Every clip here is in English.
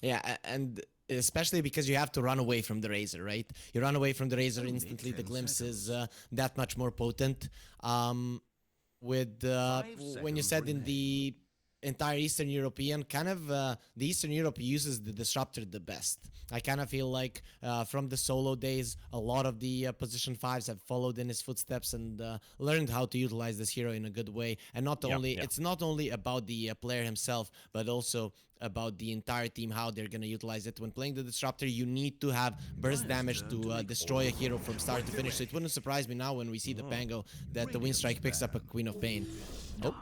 Yeah, and especially because you have to run away from the Razor, right? You run away from the Razor Only instantly. The 10 glimpse is seconds. that much more potent. With 5 when you seconds said in remain. the entire Eastern European, kind of the Eastern Europe uses the disruptor the best. I kind of feel like from the solo days, a lot of the position fives have followed in his footsteps and learned how to utilize this hero in a good way. And not Yeah, only yeah. it's not only about the player himself, but also about the entire team, how they're gonna utilize it. When playing the disruptor, you need to have burst Players damage turn to to make destroy a order. hero from start to Right finish. So away. it wouldn't surprise me now when we see the Mm. Pango that the Radiant Winstrike picks up a span. Queen of Pain. Oh,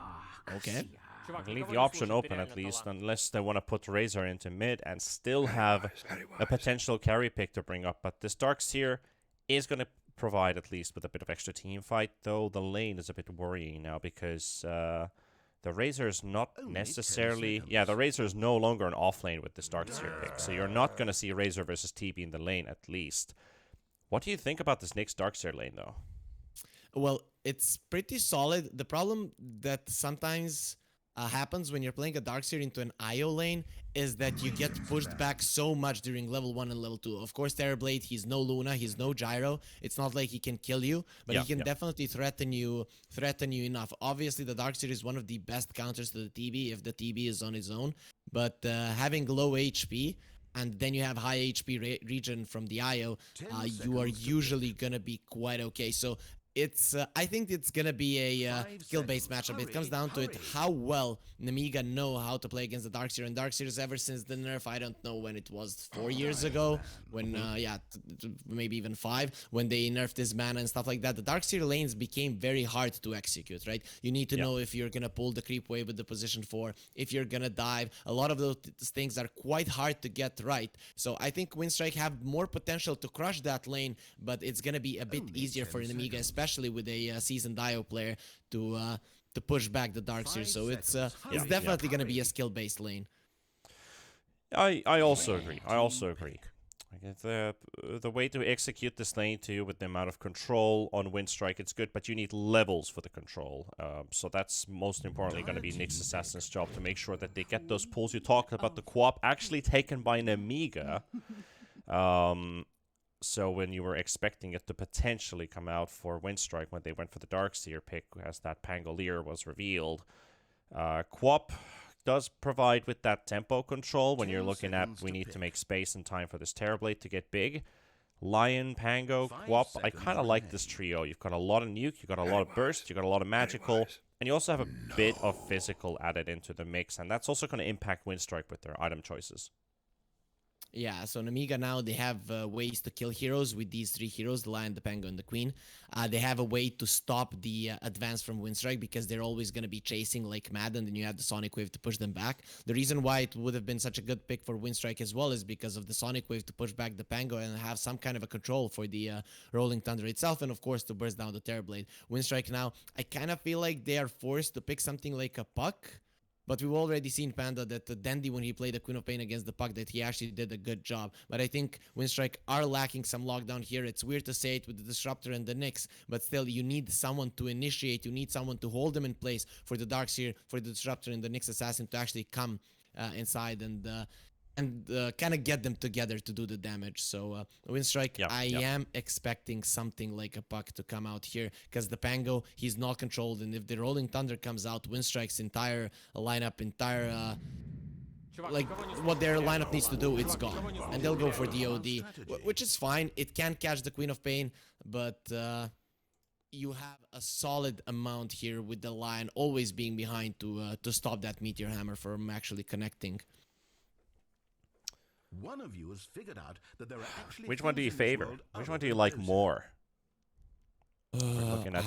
okay. I can leave the option open at least, unless they want to put Razor into mid and still have a potential carry pick to bring up. But this Darkseer is going to provide at least with a bit of extra team fight, though the lane is a bit worrying now because the Razor is not Only 10 necessarily... seconds. Yeah, the Razor is no longer an off lane with this Darkseer pick, so you're not going to see Razor versus TB in the lane at least. What do you think about this next Darkseer lane, though? Well, it's pretty solid. The problem that sometimes happens when you're playing a Darkseer into an IO lane is that you get pushed back so much during level 1 and level 2. Of course, Terrorblade, he's no Luna, he's no Gyro. It's not like he can kill you, but Yeah, he can yeah. definitely threaten you enough. Obviously, the Darkseer is one of the best counters to the TB if the TB is on his own, but having low HP and then you have high HP region from the IO, 10 you are seconds to usually gonna be quite okay. So it's I think it's gonna be a 5 skill-based seconds. matchup. It Hurry, comes down to it hurry. how well Nemiga know how to play against the Darkseer. And Darkseers ever since the nerf, I don't know when it was, 4 years ago, when yeah, maybe even 5, when they nerfed his mana and stuff like that. The Darkseer lanes became very hard to execute, right? You need to Yeah. know if you're gonna pull the creep wave with the position 4, if you're gonna dive. A lot of those things are quite hard to get right. So I think Winstrike have more potential to crush that lane, but it's gonna be a bit Only easier 10 for Nemiga, seconds. especially with a seasoned Dio player to push back the Darkseer. 5 So it's seconds. it's Hurry, definitely gonna be a hurry. skill-based lane. I also agree. I Team also agree. pick. Like the way to execute this lane too, with the amount of control on Winstrike, it's good, but you need levels for the control. So that's most importantly going to be Nyx Assassin's job to make sure that they get those pulls. You talked about the co-op actually taken by Nemiga. So when you were expecting it to potentially come out for Winstrike when they went for the Darkseer pick, as that Pangolier was revealed, Quap does provide with that tempo control when you're 10 looking at seconds we to need to pick. make space and time for this Terrorblade to get big. Lion, Pango, 5 Quap, I seconds kind of like this remain. trio. You've got a lot of nuke, you've got a lot of burst, you've got a lot of magical, and you also have a bit of physical added into the mix, and that's also going to impact Winstrike with their item choices. Yeah, so Nemiga now, they have ways to kill heroes with these 3 heroes, the Lion, the Pango, and the Queen. They have a way to stop the advance from Winstrike because they're always going to be chasing like mad, and then you have the Sonic Wave to push them back. The reason why it would have been such a good pick for Winstrike as well is because of the Sonic Wave to push back the Pango and have some kind of a control for the Rolling Thunder itself, and of course to burst down the Terrorblade. Winstrike now, I kind of feel like they are forced to pick something like a Puck. But we've already seen Panda that Dandy, when he played the Queen of Pain against the Puck, that he actually did a good job. But I think Winstrike are lacking some lockdown here. It's weird to say it with the Disruptor and the Nyx, but still, you need someone to initiate. You need someone to hold them in place for the Darkseer, for the Disruptor and the Nyx Assassin to actually come inside and kind of get them together to do the damage. So Winstrike, Yeah, I yeah. am expecting something like a Puck to come out here because the Pango, he's not controlled, and if the Rolling Thunder comes out, Winstrike's entire lineup, like what their lineup needs to do, it's gone, and they'll go for DOD, which is fine. It can't catch the Queen of Pain, but you have a solid amount here with the Lion always being behind to stop that Meteor Hammer from actually connecting. One of you has figured out that there are actually Which one do you things in this favor? world Which other one do you than like those. more? We're looking at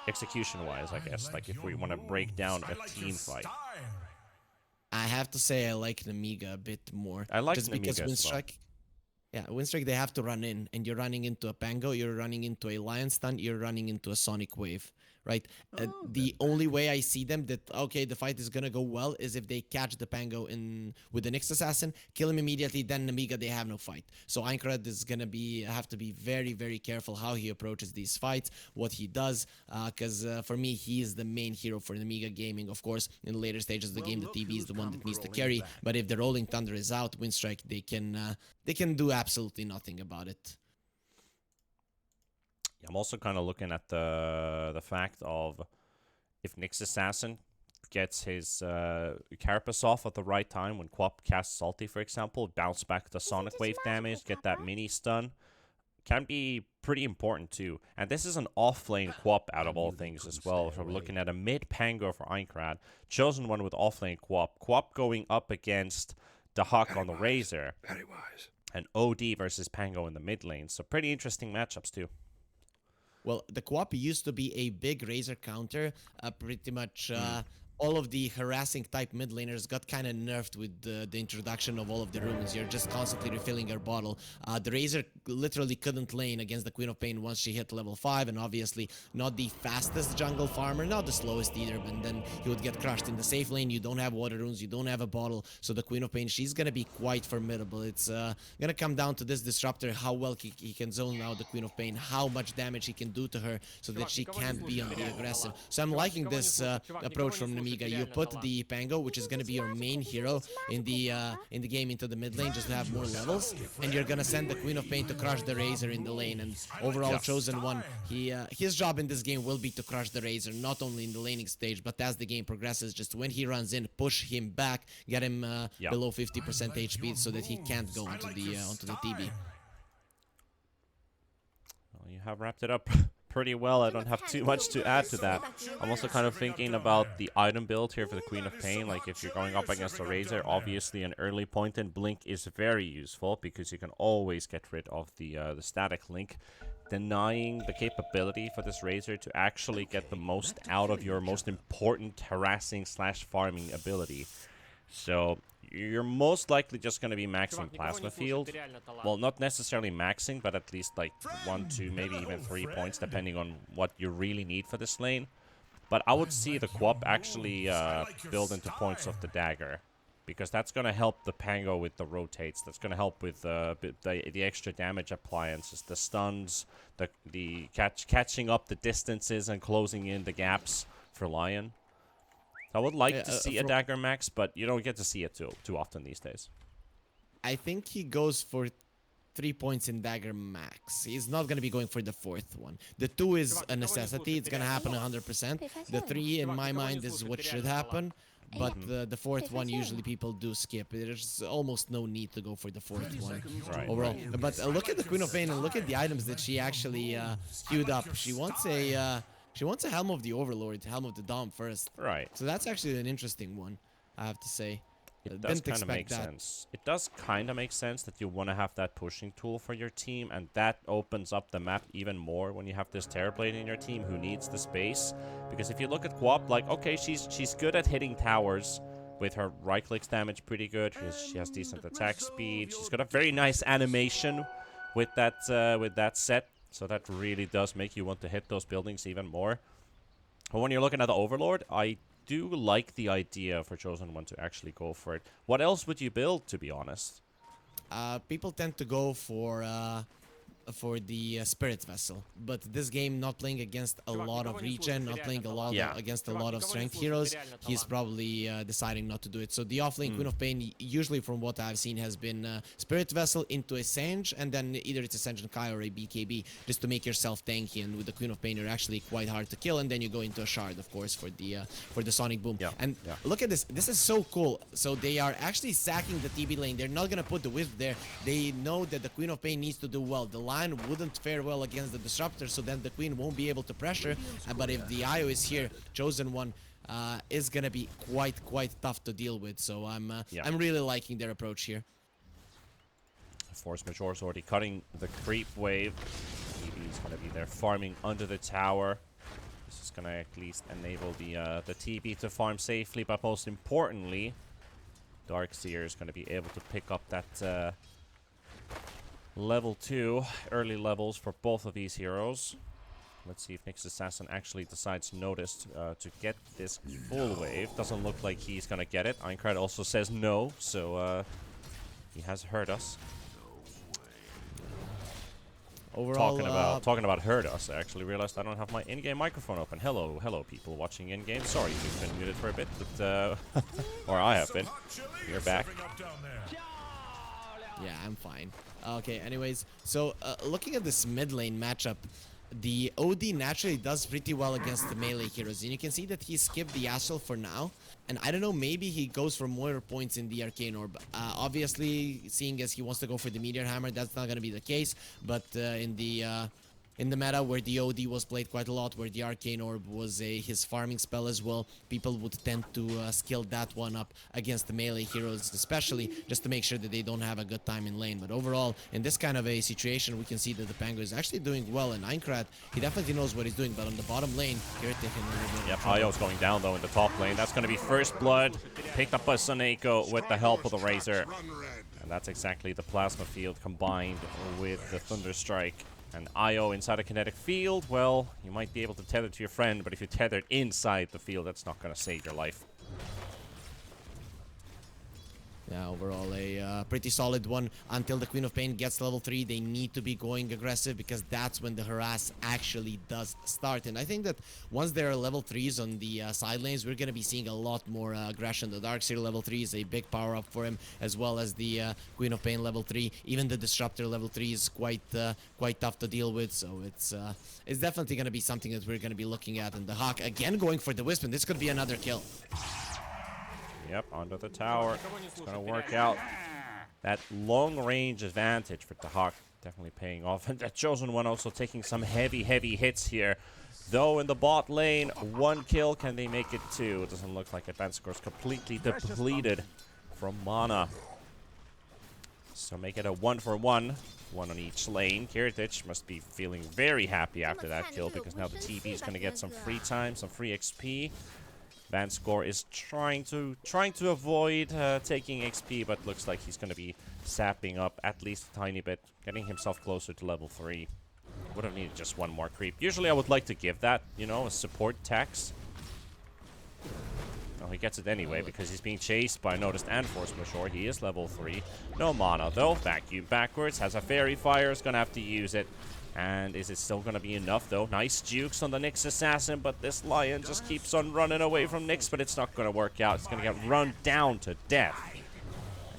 execution-wise, I guess. Like if we want to break down a team fight. I have to say I like Nemiga a bit more. I like just because Nemiga as well. Winstrike, yeah, Winstrike, they have to run in, and you're running into a Pango, you're running into a Lion Stun, you're running into a Sonic Wave, right? The only way I see them that, okay, the fight is gonna go well is if they catch the Pango in with the next assassin, kill him immediately, then Nemiga, they have no fight. So Aincrad is gonna have to be very, very careful how he approaches these fights, what he does, because for me, he is the main hero for Nemiga Gaming. Of course, in the later stages of the game, the TB is the one that needs to carry, but if the Rolling Thunder is out, Winstrike, they can do absolutely nothing about it. I'm also kind of looking at the fact of if Nyx Assassin gets his Carapace off at the right time when Quap casts Salty, for example, bounce back the Sonic Wave damage, get that mini stun, can be pretty important too. And this is an off-lane Quap out of all things as well. So we're looking at a mid-Pango for Aincrad, chosen one with off-lane Quap. Quap going up against the Hawk on the Razor. Very wise. And OD versus Pango in the mid lane. So pretty interesting matchups too. Well, the Quap used to be a big Razor counter. Pretty much all of the harassing type mid laners got kind of nerfed with the introduction of all of the runes. You're just constantly refilling your bottle. The Razor literally couldn't lane against the Queen of Pain once she hit level 5, and obviously not the fastest jungle farmer, not the slowest either, but then he would get crushed. In the safe lane, you don't have water runes, you don't have a bottle, so the Queen of Pain, she's gonna be quite formidable. It's gonna come down to this Disruptor, how well he can zone out the Queen of Pain, how much damage he can do to her so that she can't be on the aggressive. So I'm liking this approach from Nemiga. You put the Pango, which is going to be your main hero in the game, into the mid lane just to have more levels, and you're going to send the Queen of Pain to crush the Razor in the lane. And overall, Chosen One, his job in this game will be to crush the Razor, not only in the laning stage, but as the game progresses, just when he runs in, push him back, get him below 50% HP so that he can't go onto the TB. Well, you have wrapped it up pretty well. I don't have too much to add to that. I'm also kind of thinking about the item build here for the Queen of Pain. Like if you're going up against a Razor, obviously an early point in Blink is very useful because you can always get rid of the static link, denying the capability for this Razor to actually get the most out of your most important harassing / farming ability. So you're most likely just going to be maxing Plasma Field. Well, not necessarily maxing, but at least like 1, 2, maybe even 3 points, depending on what you really need for this lane. But I would see the Quap actually build into points of the Dagger, because that's going to help the Pango with the rotates. That's going to help with the extra damage appliances, the stuns, the catching up the distances and closing in the gaps for Lion. I would like to see a Dagger max, but you don't get to see it too often these days. I think he goes for 3 points in Dagger max. He's not going to be going for the 4th one. The 2 is a necessity. It's going to happen 100%. The 3, in my mind, is what should happen. But the 4th one, usually people do skip. There's almost no need to go for the 4th one overall. But look at the Queen of Pain and look at the items that she actually queued up. She wants a Helm of the Overlord, Helm of the Dom first. Right. So that's actually an interesting one, I have to say. It does kind of make sense. It does kind of make sense that you want to have that pushing tool for your team, and that opens up the map even more when you have this Terrorblade in your team who needs the space. Because if you look at Quap, like, okay, she's good at hitting towers with her right-clicks damage, pretty good. She has decent attack speed. She's got a very nice animation with that set. So that really does make you want to hit those buildings even more. But when you're looking at the Overlord, I do like the idea for Chosen One to actually go for it. What else would you build, to be honest? People tend to go for the Spirit Vessel, but this game, not playing against a lot of regen, not playing against a lot of strength heroes, he's probably deciding not to do it. So the offlane Queen of Pain, usually from what I've seen, has been Spirit Vessel into a Senge, and then either it's a Senge and Kai or a BKB, just to make yourself tanky. And with the Queen of Pain, you're actually quite hard to kill, and then you go into a Shard, of course, for the Sonic Boom. And look at this. This is so cool. So they are actually sacking the TB lane. They're not gonna put the Wisp there. They know that the Queen of Pain needs to do well. The Lion wouldn't fare well against the Disruptor, so then the Queen won't be able to pressure. But if the IO is here, Chosen One is gonna be quite tough to deal with. So I'm really liking their approach here. Force Majeure is already cutting the creep wave. TB's gonna be there farming under the tower. This is gonna at least enable the TB to farm safely, but most importantly, Darkseer is gonna be able to pick up that level 2 early levels for both of these heroes. Let's see if Nyx Assassin actually decides notice to get this full wave. Doesn't look like he's gonna get it. Eincrad also says no, so he has heard us. Overall, talking about heard us. I actually realized I don't have my in-game microphone open. Hello, people watching in-game. Sorry, you've been muted for a bit, but or I have been. You're back. yeah, I'm fine. Okay, anyways, so looking at this mid lane matchup, the OD naturally does pretty well against the melee heroes, and you can see that he skipped the Astral for now, and I don't know, maybe he goes for more points in the Arcane Orb. Obviously, seeing as he wants to go for the Meteor Hammer, that's not going to be the case, but in the meta where the OD was played quite a lot, where the Arcane Orb was his farming spell as well, people would tend to skill that one up against the melee heroes, especially just to make sure that they don't have a good time in lane. But overall, in this kind of a situation, we can see that the Pango is actually doing well, and Eincrad, he definitely knows what he's doing, but on the bottom lane, you're taking a little bit. Yep, Io's going down though in the top lane. That's going to be first blood, picked up by Soneko with the help of the Razor. And that's exactly the Plasma Field combined with the Thunderstrike. And Io inside a kinetic field, well, you might be able to tether to your friend, but if you're tethered inside the field, that's not going to save your life. Yeah, overall a pretty solid one. Until the Queen of Pain gets level 3, they need to be going aggressive, because that's when the harass actually does start. And I think that once there are level 3s on the side lanes, we're going to be seeing a lot more aggression. The Darkseer level 3 is a big power up for him, as well as the Queen of Pain level 3. Even the Disruptor level 3 is quite tough to deal with, so it's definitely going to be something that we're going to be looking at. And the Hawk again going for the Wisp, and this could be another kill. Yep, onto the tower. It's going to work out. That long-range advantage for the Hawk definitely paying off. And the Chosen One also taking some heavy hits here. Though in the bot lane, 1 kill. Can they make it 2? It doesn't look like it. Vanscore is completely depleted from mana. So make it a 1-for-1. 1 on each lane. Kiritich must be feeling very happy after that kill, because now the TB is going to get some free time, some free XP. Vanscore is trying to avoid taking XP, but looks like he's going to be sapping up at least a tiny bit, getting himself closer to level 3. Would have needed just 1 more creep. Usually I would like to give that, you know, a support tax. No, he gets it anyway because he's being chased by Noticed and Force Majeure. He is level 3. No mana though. Vacuum backwards. Has a Fairy Fire. Is going to have to use it. And is it still going to be enough, though? Nice jukes on the Nyx Assassin, but this Lion just keeps on running away from Nyx, but it's not going to work out. It's going to get run down to death.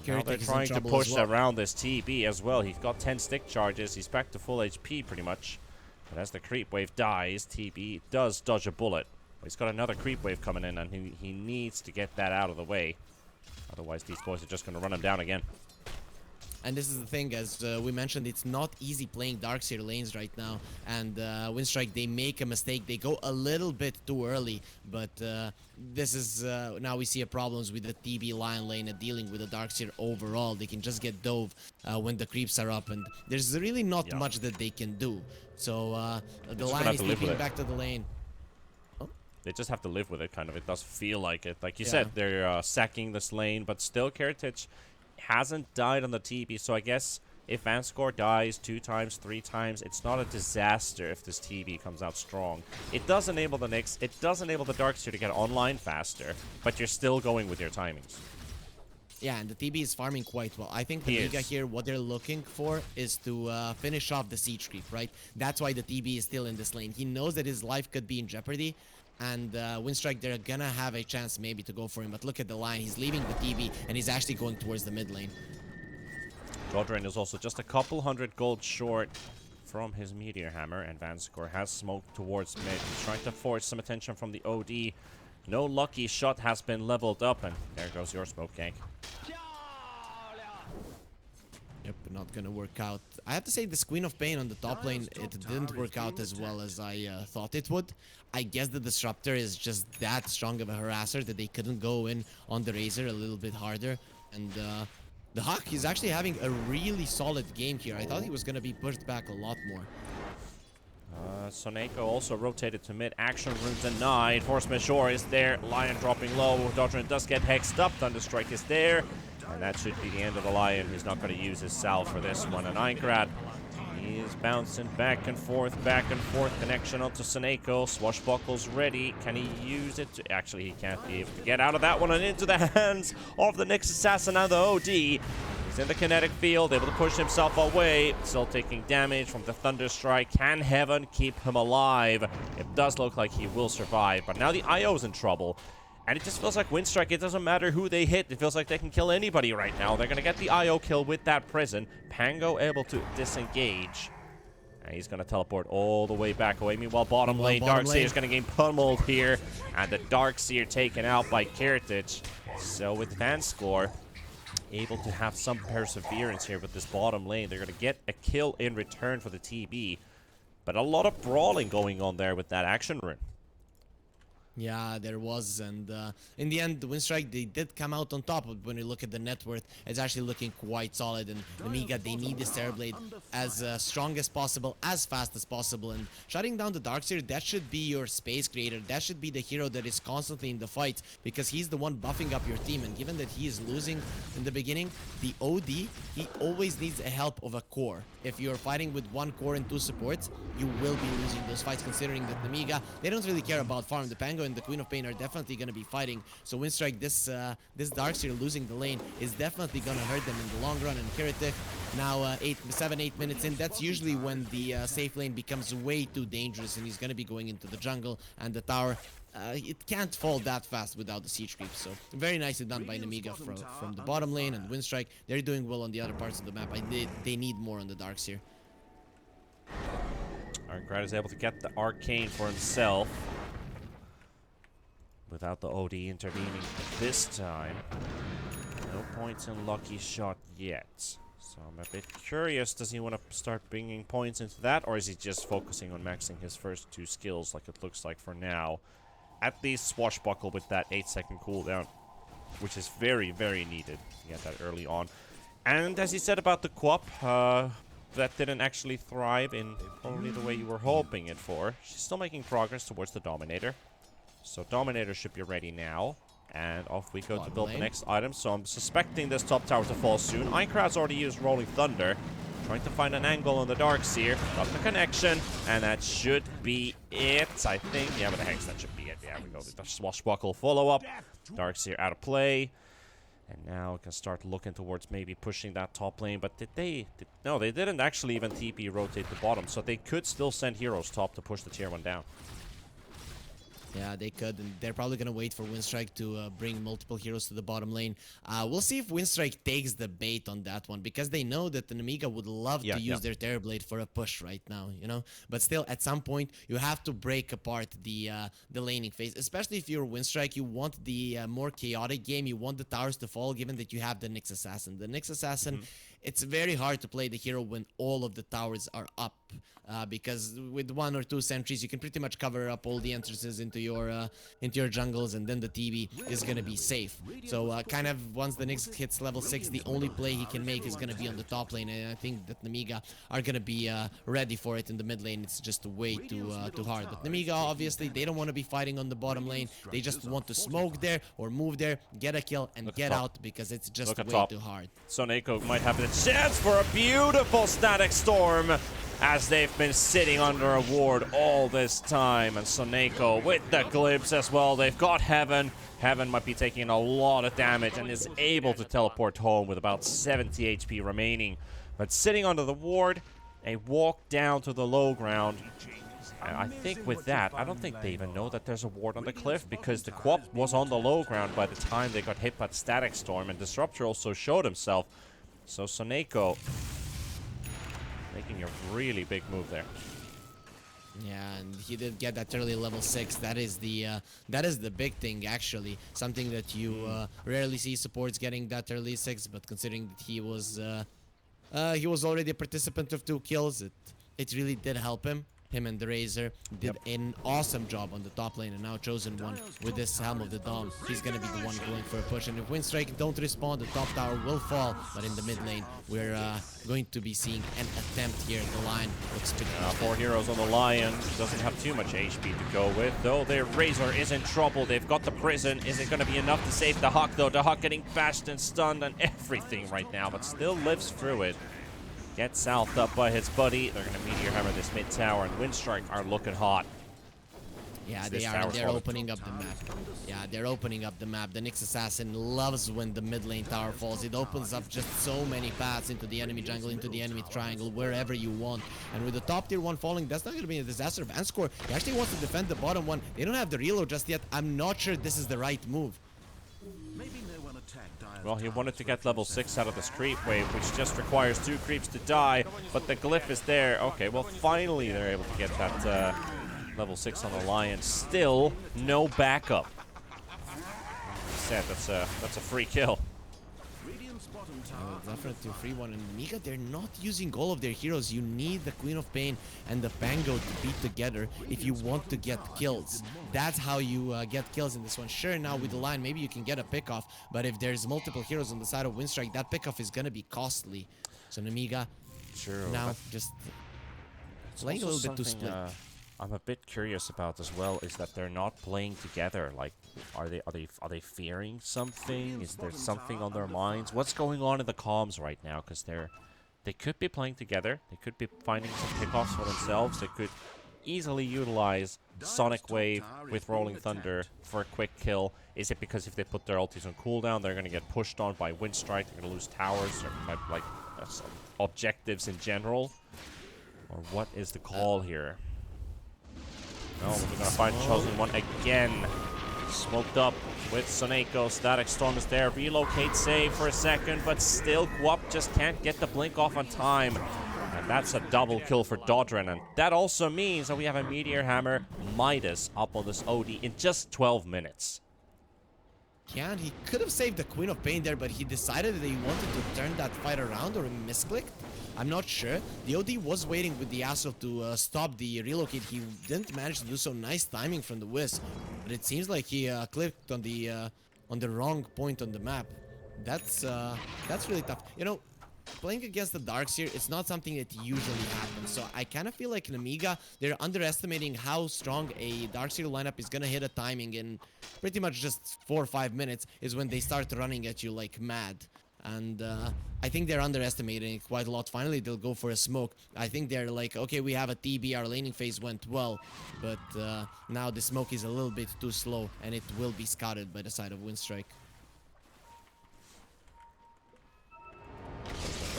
Now they're trying to push around this TB as well. He's got 10 stick charges. He's back to full HP, pretty much. But as the creep wave dies, TB does dodge a bullet. He's got another creep wave coming in, and he needs to get that out of the way. Otherwise, these boys are just going to run him down again. And this is the thing, as we mentioned, it's not easy playing Darkseer lanes right now. And Winstrike, they make a mistake. They go a little bit too early. But this is, now we see problems with the TB Lion lane and dealing with the Darkseer overall. They can just get dove when the creeps are up. And there's really not much that they can do. So the Lion is leaping back to the lane. They just have to live with it, kind of. It does feel like it. Like you said, they're sacking this lane. But still, Kiritich hasn't died on the TB, so I guess if Vanscore dies 2 times, 3 times, it's not a disaster if this TB comes out strong. It does enable the Nyx, it does enable the Darkseer to get online faster, but you're still going with your timings. Yeah, and the TB is farming quite well. I think the Nemiga here, what they're looking for is to finish off the siege creep, right? That's why the TB is still in this lane. He knows that his life could be in jeopardy, and Winstrike, they're gonna have a chance maybe to go for him. But look at the line. He's leaving the TB, and he's actually going towards the mid lane. Godrin is also just a couple 100 gold short from his Meteor Hammer, and Vanscore has smoked towards mid. He's trying to force some attention from the OD. No lucky shot has been leveled up, and there goes your smoke gank. Yep, not gonna work out. I have to say, this Queen of Pain on the top lane, it didn't work out as well as I thought it would. I guess the Disruptor is just that strong of a harasser that they couldn't go in on the Razor a little bit harder. And the Hawk is actually having a really solid game here. I thought he was gonna be pushed back a lot more. Soneko also rotated to mid. Action rune denied. Force Majeure is there. Lion dropping low. Dodrin does get hexed up. Thunderstrike is there. And that should be the end of the Lion. He's not going to use his salve for this one. And Eincrad, he is bouncing back and forth, connection onto Seneko. Swashbuckle's ready. Can he use it? Actually, he can't be able to get out of that one and into the hands of the Nyx Assassin and the OD. He's in the kinetic field, able to push himself away. Still taking damage from the Thunderstrike. Can Heaven keep him alive? It does look like he will survive, but now the IO's in trouble. And it just feels like Winstrike, it doesn't matter who they hit. It feels like they can kill anybody right now. They're going to get the IO kill with that prison. Pango able to disengage. And he's going to teleport all the way back away. Meanwhile, bottom lane, Darkseer is going to get pummeled here. And the Darkseer taken out by Kertich. So with Vanscore able to have some perseverance here with this bottom lane. They're going to get a kill in return for the TB. But a lot of brawling going on there with that action rune. Yeah, there was, and in the end, the Winstrike, they did come out on top, but when you look at the net worth, it's actually looking quite solid, and Nemiga, they need this Terrorblade as strong as possible, as fast as possible, and shutting down the Darkseer, that should be your space creator, that should be the hero that is constantly in the fight, because he's the one buffing up your team, and given that he is losing in the beginning, the OD, he always needs a help of a core. If you're fighting with one core and two supports, you will be losing those fights, considering that Nemiga, they don't really care about farm. The Pango and the Queen of Pain are definitely going to be fighting. So Winstrike, this Darkseer losing the lane is definitely going to hurt them in the long run. And Kiritik now 7-8 minutes in. That's usually when the safe lane becomes way too dangerous, and he's going to be going into the jungle and the tower. It can't fall that fast without the siege creep. So very nicely done by Nemiga from the bottom lane, and Winstrike, they're doing well on the other parts of the map. They need more on the Darkseer. Arncrad is able to get the Arcane for himself without the OD intervening this time. No points in Lucky Shot yet. So I'm a bit curious, does he want to start bringing points into that, or is he just focusing on maxing his first two skills like it looks like for now? At least Swashbuckle with that 8-second cooldown, which is very, very needed to get that early on. And as he said about the Quap, that didn't actually thrive in probably the way you were hoping it for. She's still making progress towards the Dominator. So Dominator should be ready now. And off we go to build the next item. So I'm suspecting this top tower to fall soon. Einkrat's already used Rolling Thunder. Trying to find an angle on the Darkseer. Got the connection. And that should be it, I think. Yeah, with the Hex, that should be it. Yeah, we go. The Swashbuckle follow-up. Darkseer out of play. And now we can start looking towards maybe pushing that top lane. But no, they didn't actually even TP rotate the bottom. So they could still send heroes top to push the tier 1 down. Yeah, they could, and they're probably going to wait for Winstrike to bring multiple heroes to the bottom lane. We'll see if Winstrike takes the bait on that one, because they know that the Nemiga would love to use their Terrorblade for a push right now, you know? But still, at some point, you have to break apart the laning phase, especially if you're Winstrike. You want the more chaotic game. You want the towers to fall, given that you have the Nyx Assassin. The Nyx Assassin, it's very hard to play the hero when all of the towers are up. Because with 1 or 2 sentries, you can pretty much cover up all the entrances into your jungles, and then the TB is gonna be safe. So kind of once the Nyx hits level 6, the only play he can make is gonna be on the top lane, and I think that Nemiga are gonna be ready for it in the mid lane. It's just way too hard. But Nemiga, obviously, they don't want to be fighting on the bottom lane. They just want to smoke there or move there, get a kill, and get out, because it's just way too hard. Soneko might have the chance for a beautiful static storm, as they've been sitting under a ward all this time. And Soneko with the glimpse as well. They've got Heaven. Heaven might be taking a lot of damage and is able to teleport home with about 70 HP remaining. But sitting under the ward, a walk down to the low ground. And I think with that, I don't think they even know that there's a ward on the cliff, because the Quap was on the low ground by the time they got hit by the Static Storm, and Disruptor also showed himself. So Soneko making a really big move there. Yeah, and he did get that early level 6. That is the big thing, actually. Something that you rarely see supports getting that early 6, but considering that he was already a participant of 2 kills, it really did help him. Him and the Razor did an awesome job on the top lane, and now Chosen One with this Helm of the Dawn, he's gonna be the one going for a push. And if Winstrike don't respond, the top tower will fall. But in the mid lane, we're going to be seeing an attempt here. The Lion looks pretty good. 4 heroes on the Lion. Doesn't have too much HP to go with, though. Their Razor is in trouble. They've got the prison. Is it going to be enough to save the Hawk, though? The Hawk getting bashed and stunned and everything right now, but still lives through it. Gets southed up by his buddy. They're going to Meteor Hammer this mid tower, and Winstrike are looking hot. Yeah, they are, and they're opening up the map. Yeah, they're opening up the map. The Nyx Assassin loves when the mid lane tower falls. It opens up just so many paths into the enemy jungle, into the enemy triangle, wherever you want. And with the top tier 1 falling, that's not going to be a disaster. Vanscore, he actually wants to defend the bottom one. They don't have the reload just yet. I'm not sure this is the right move. Well, he wanted to get level 6 out of this creep wave, which just requires 2 creeps to die, but the glyph is there. Okay, well, finally they're able to get that level 6 on the Lion. Still, no backup. Said that's a free kill. Definitely a free one. And Nemiga, they're not using all of their heroes. You need the Queen of Pain and the Pango to be together if you want to get kills. That's how you get kills in this one. Sure, now with the line, maybe you can get a pickoff, but if there's multiple heroes on the side of Winstrike, that pickoff is gonna be costly. So Nemiga, now just playing a little bit too split. I'm a bit curious about as well is that they're not playing together. Like, are they fearing something? Is there something on their minds? What's going on in the comms right now? Because they could be playing together. They could be finding some pickoffs for themselves. They could easily utilize Sonic Wave with Rolling Thunder for a quick kill. Is it because if they put their ultis on cooldown, they're going to get pushed on by Winstrike? They're going to lose towers or like objectives in general? Or what is the call here? No, we're going to find Chosen One again. Smoked up with Soneko. Static Storm is there. Relocate save for a second, but still Guap just can't get the blink off on time. And that's a double kill for Dodrin. And that also means that we have a Meteor Hammer Midas up on this OD in just 12 minutes. Yeah, and he could have saved the Queen of Pain there, but he decided that he wanted to turn that fight around, or misclicked. I'm not sure. The OD was waiting with the Yasuo to stop the relocate. He didn't manage to do so. Nice timing from the Wiz, but it seems like he clicked on the wrong point on the map. That's really tough. You know, playing against the Darks here, it's not something that usually happens. So I kind of feel like Nemiga, they're underestimating how strong a Darkseer lineup is gonna hit a timing in pretty much just 4 or 5 minutes is when they start running at you like mad. And I think they're underestimating it quite a lot. Finally, they'll go for a smoke. I think they're like, okay, we have a TB, our laning phase went well, but now the smoke is a little bit too slow, and it will be scouted by the side of Winstrike.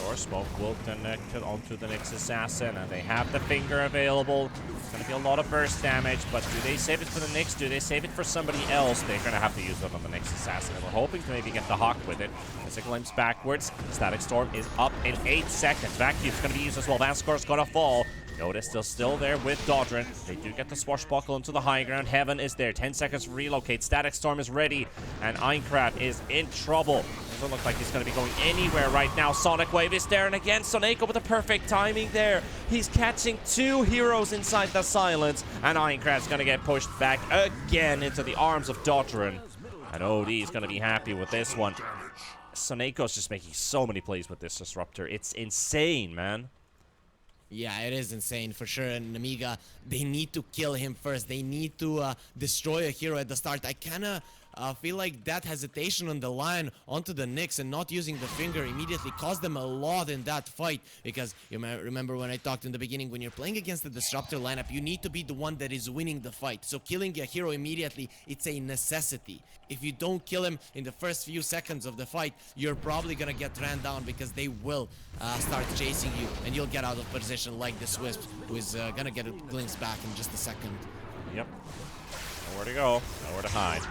Or smoke will connect onto the Nyx Assassin, and they have the finger available. It's going to be a lot of burst damage, but do they save it for the Nyx? Do they save it for somebody else? They're going to have to use it on the Nyx Assassin, and we're hoping to maybe get the Hawk with it. As it glimpse backwards, Static Storm is up in 8 seconds. Vacuum's going to be used as well. Vanscore's going to fall. Notice still there with Dodrin. They do get the swashbuckle into the high ground. Heaven is there. 10 seconds to relocate. Static Storm is ready, and Aincrad is in trouble. Doesn't look like he's going to be going anywhere right now. Sonic Wave is there, and again, Soneko with the perfect timing there. He's catching 2 heroes inside the silence, and Aincrad's going to get pushed back again into the arms of Dodrin. And OD is going to be happy with this one. Soneko's just making so many plays with this Disruptor. It's insane, man. Yeah, it is insane for sure. And Nemiga, they need to kill him first. They need to destroy a hero at the start. I kind of feel like that hesitation on the line onto the Nyx and not using the finger immediately cost them a lot in that fight. Because you remember when I talked in the beginning, when you're playing against the Disruptor lineup, you need to be the one that is winning the fight. So killing a hero immediately, it's a necessity. If you don't kill him in the first few seconds of the fight, you're probably gonna get ran down because they will start chasing you, and you'll get out of position like this Wisp, who is gonna get a glimpse back in just a second. Yep. Nowhere to go, nowhere to hide.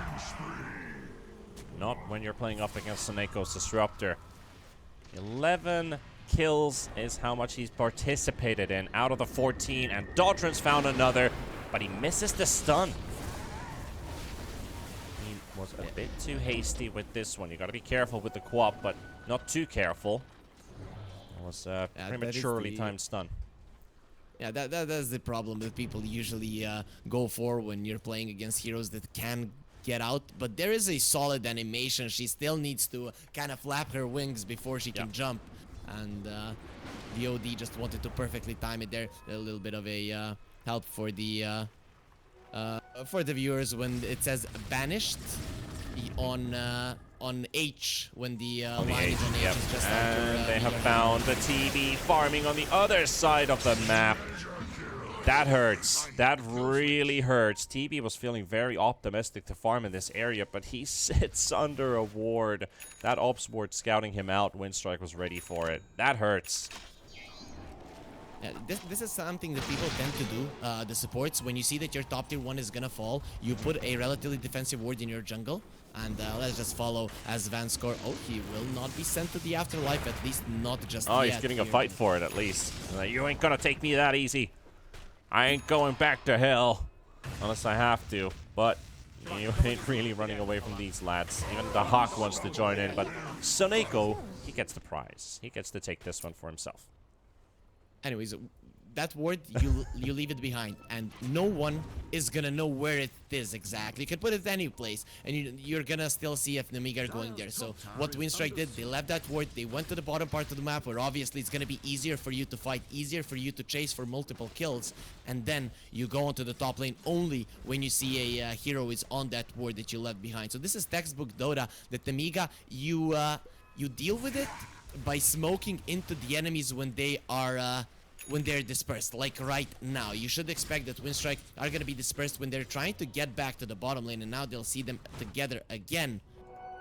Not when you're playing up against Soneko's Disruptor. 11 kills is how much he's participated in out of the 14, and Dodrin's found another, but he misses the stun. He was a bit too hasty with this one. You gotta be careful with the co-op, but not too careful. It was prematurely timed stun. Yeah, that's the problem that people usually go for when you're playing against heroes that can get out, but there is a solid animation. She still needs to kind of flap her wings before she can jump, and the OD just wanted to perfectly time it there. A little bit of a help for the viewers when it says banished. on H when the line is on H. Yep. It's just And after, they have Nemiga found the TB farming on the other side of the map. That hurts. That really hurts. TB was feeling very optimistic to farm in this area, but he sits under a ward. That ops ward scouting him out. Winstrike was ready for it. That hurts. Yeah, this is something that people tend to do, the supports. When you see that your top tier 1 is gonna fall, you put a relatively defensive ward in your jungle. And let's just follow as Vanscore. Oh, he will not be sent to the afterlife, at least not just Oh, yet. he's getting a fight for it, at least. You ain't gonna take me that easy. I ain't going back to hell. Unless I have to. But you ain't really running away from these lads. Even the Hawk wants to join in. But Soneko, he gets the prize. He gets to take this one for himself. Anyways, that ward, you leave it behind, and no one is gonna know where it is exactly. You can put it any place, and you're gonna still see if Nemiga are going there. So what Winstrike did, they left that ward, they went to the bottom part of the map, where obviously it's gonna be easier for you to fight, easier for you to chase for multiple kills, and then you go onto the top lane only when you see a hero is on that ward that you left behind. So this is textbook Dota, that Nemiga, you deal with it by smoking into the enemies when they're dispersed, like right now. You should expect that Winstrike are gonna be dispersed when they're trying to get back to the bottom lane, and now they'll see them together again.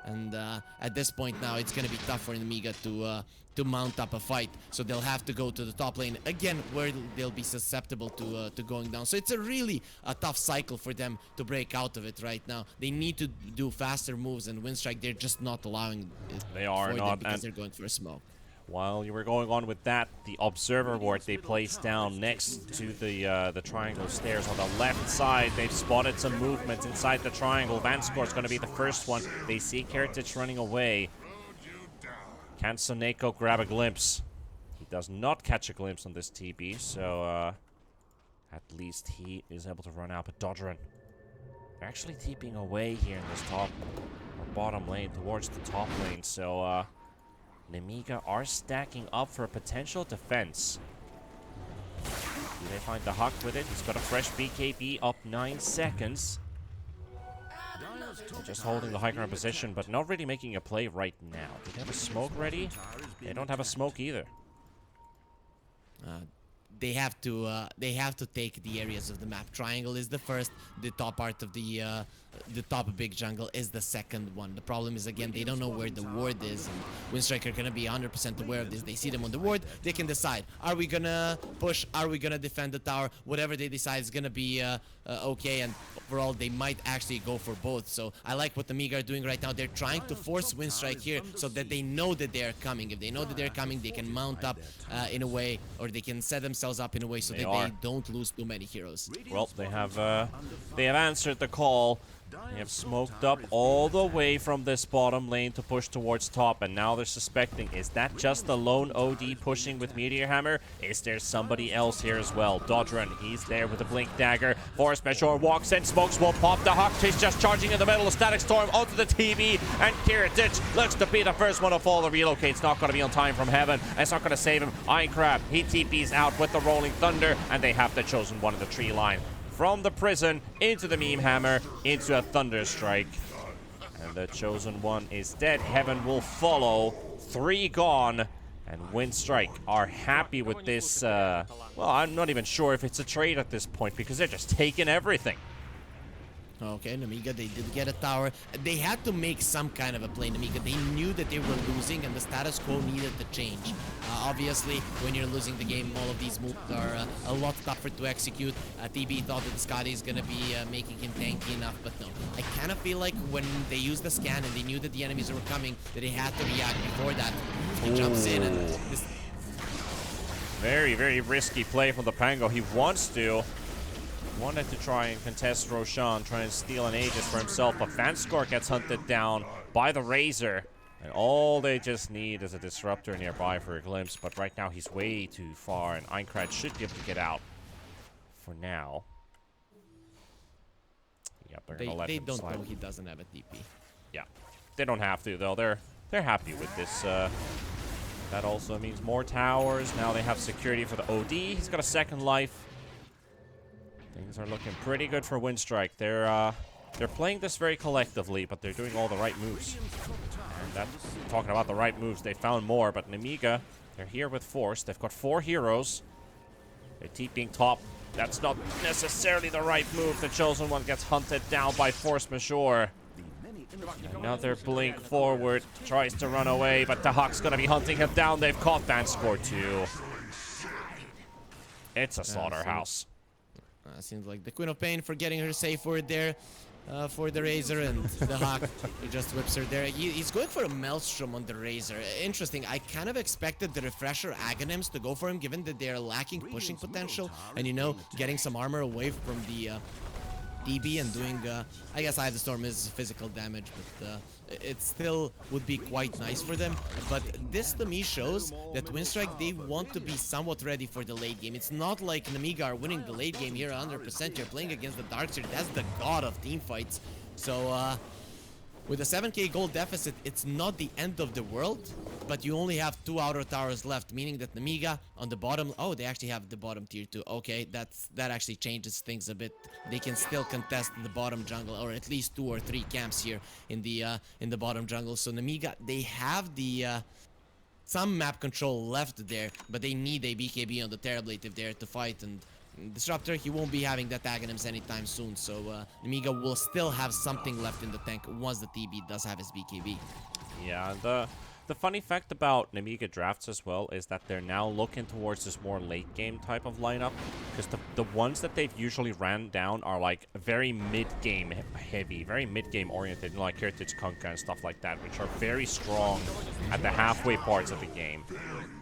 And at this point now, it's gonna be tough for Nemiga to mount up a fight. So they'll have to go to the top lane again, where they'll be susceptible to going down. So it's a really tough cycle for them to break out of it right now. They need to do faster moves, and Winstrike, they're just not allowing it. They are not, because they're going for a smoke. While you were going on with that, the observer ward they placed down next to the triangle stairs on the left side. They've spotted some movement inside the triangle. Vanscore's going to be the first one. They see Kertich running away. Can Soneko grab a glimpse? He does not catch a glimpse on this TB, so at least he is able to run out. But Dodgerin, they're actually TPing away here in this top or bottom lane towards the top lane, so Nemiga are stacking up for a potential defense. Do they find the Huck with it? He's got a fresh BKB up 9 seconds. They're just holding the high ground position, but not really making a play right now. Do they have a smoke ready? They don't have a smoke either. They have to take the areas of the map. Triangle is the first. The top part of the top big jungle is the second one. The problem is, again, they don't know where the ward is, and Winstrike are gonna be 100% aware of this. They see them on the ward, they can decide: are we gonna push? Are we gonna defend the tower? Whatever they decide is gonna be okay. And overall, they might actually go for both. So I like what the Nemiga are doing right now. They're trying to force Winstrike here so that they know that they are coming. If they know that they're coming, they can mount up in a way, or they can set themselves up in a way so that they don't lose too many heroes. Well, they have answered the call. They have smoked up all the way from this bottom lane to push towards top, and now they're suspecting, is that just the lone OD pushing with Meteor Hammer? Is there somebody else here as well? Dodgerin, he's there with a Blink Dagger. Force Majeure walks in, smokes will pop. The Hawk Chase just charging in the middle of Static Storm onto the TV, and Kiritich looks to be the first one to fall. The relocate's not going to be on time from heaven. It's not going to save him. Ironcrab, he TP's out with the Rolling Thunder, and they have the Chosen One in the tree line. From the prison into the Meme Hammer into a Thunder Strike. And the Chosen One is dead. Heaven will follow. 3 gone. And Winstrike are happy with this. Well, I'm not even sure if it's a trade at this point because they're just taking everything. Okay, Nemiga, they did get a tower. They had to make some kind of a play, Nemiga. They knew that they were losing, and the status quo needed to change. Obviously, when you're losing the game, all of these moves are a lot tougher to execute. TB thought that Scotty is going to be making him tanky enough, but no. I kind of feel like when they used the scan and they knew that the enemies were coming, that they had to react before that. He jumps in and... Very, very risky play from the Pango. He wanted to try and contest Roshan, try and steal an Aegis for himself, but Vanscore gets hunted down by the Razor, and all they just need is a Disruptor nearby for a glimpse, but right now he's way too far, and Einkrad should be able to get out for now. Yep, they're gonna let him They don't slide. know he doesn't have a TP. Yeah, they don't have to, though. They're happy with this. That also means more towers. Now they have security for the OD. He's got a second life. Things are looking pretty good for Winstrike. They're They're playing this very collectively, but they're doing all the right moves. And that's talking about the right moves. They found more, but Nemiga, they're here with Force. They've got 4 heroes. They're TPing top. That's not necessarily the right move. The Chosen One gets hunted down by Force Majeure. Another blink forward. Tries to run away, but the Hawk's going to be hunting him down. They've caught that score too. It's a slaughterhouse. Seems like the Queen of Pain for getting her safe word there for the Razor, and the Hawk, he just whips her there. He's going for a Maelstrom on the Razor. Interesting. I kind of expected the Refresher Aghanim's to go for him, given that they're lacking pushing potential, and you know, getting some armor away from the DB and doing, I guess Eye of the Storm is physical damage, but it still would be quite nice for them. But this to me shows that Winstrike, they want to be somewhat ready for the late game. It's not like Nemiga are winning the late game here 100%. You're playing against the Darkseer. That's the god of team fights. So with a 7k gold deficit, it's not the end of the world, but you only have 2 outer towers left, meaning that Nemiga on the bottom, oh, they actually have the bottom tier 2. Okay, that actually changes things a bit. They can still contest the bottom jungle, or at least 2 or 3 camps here in the bottom jungle. So Nemiga, they have the some map control left there, but they need a BKB on the Terrorblade if they're to fight, and Disruptor, he won't be having that Aghanims anytime soon, so Nemiga will still have something left in the tank once the TB does have his BKB. Yeah, and the funny fact about Nemiga drafts as well is that they're now looking towards this more late game type of lineup, because the ones that they've usually ran down are like very mid-game heavy, very mid-game oriented, you know, like Heritage Kunkka and stuff like that, which are very strong at the halfway parts of the game.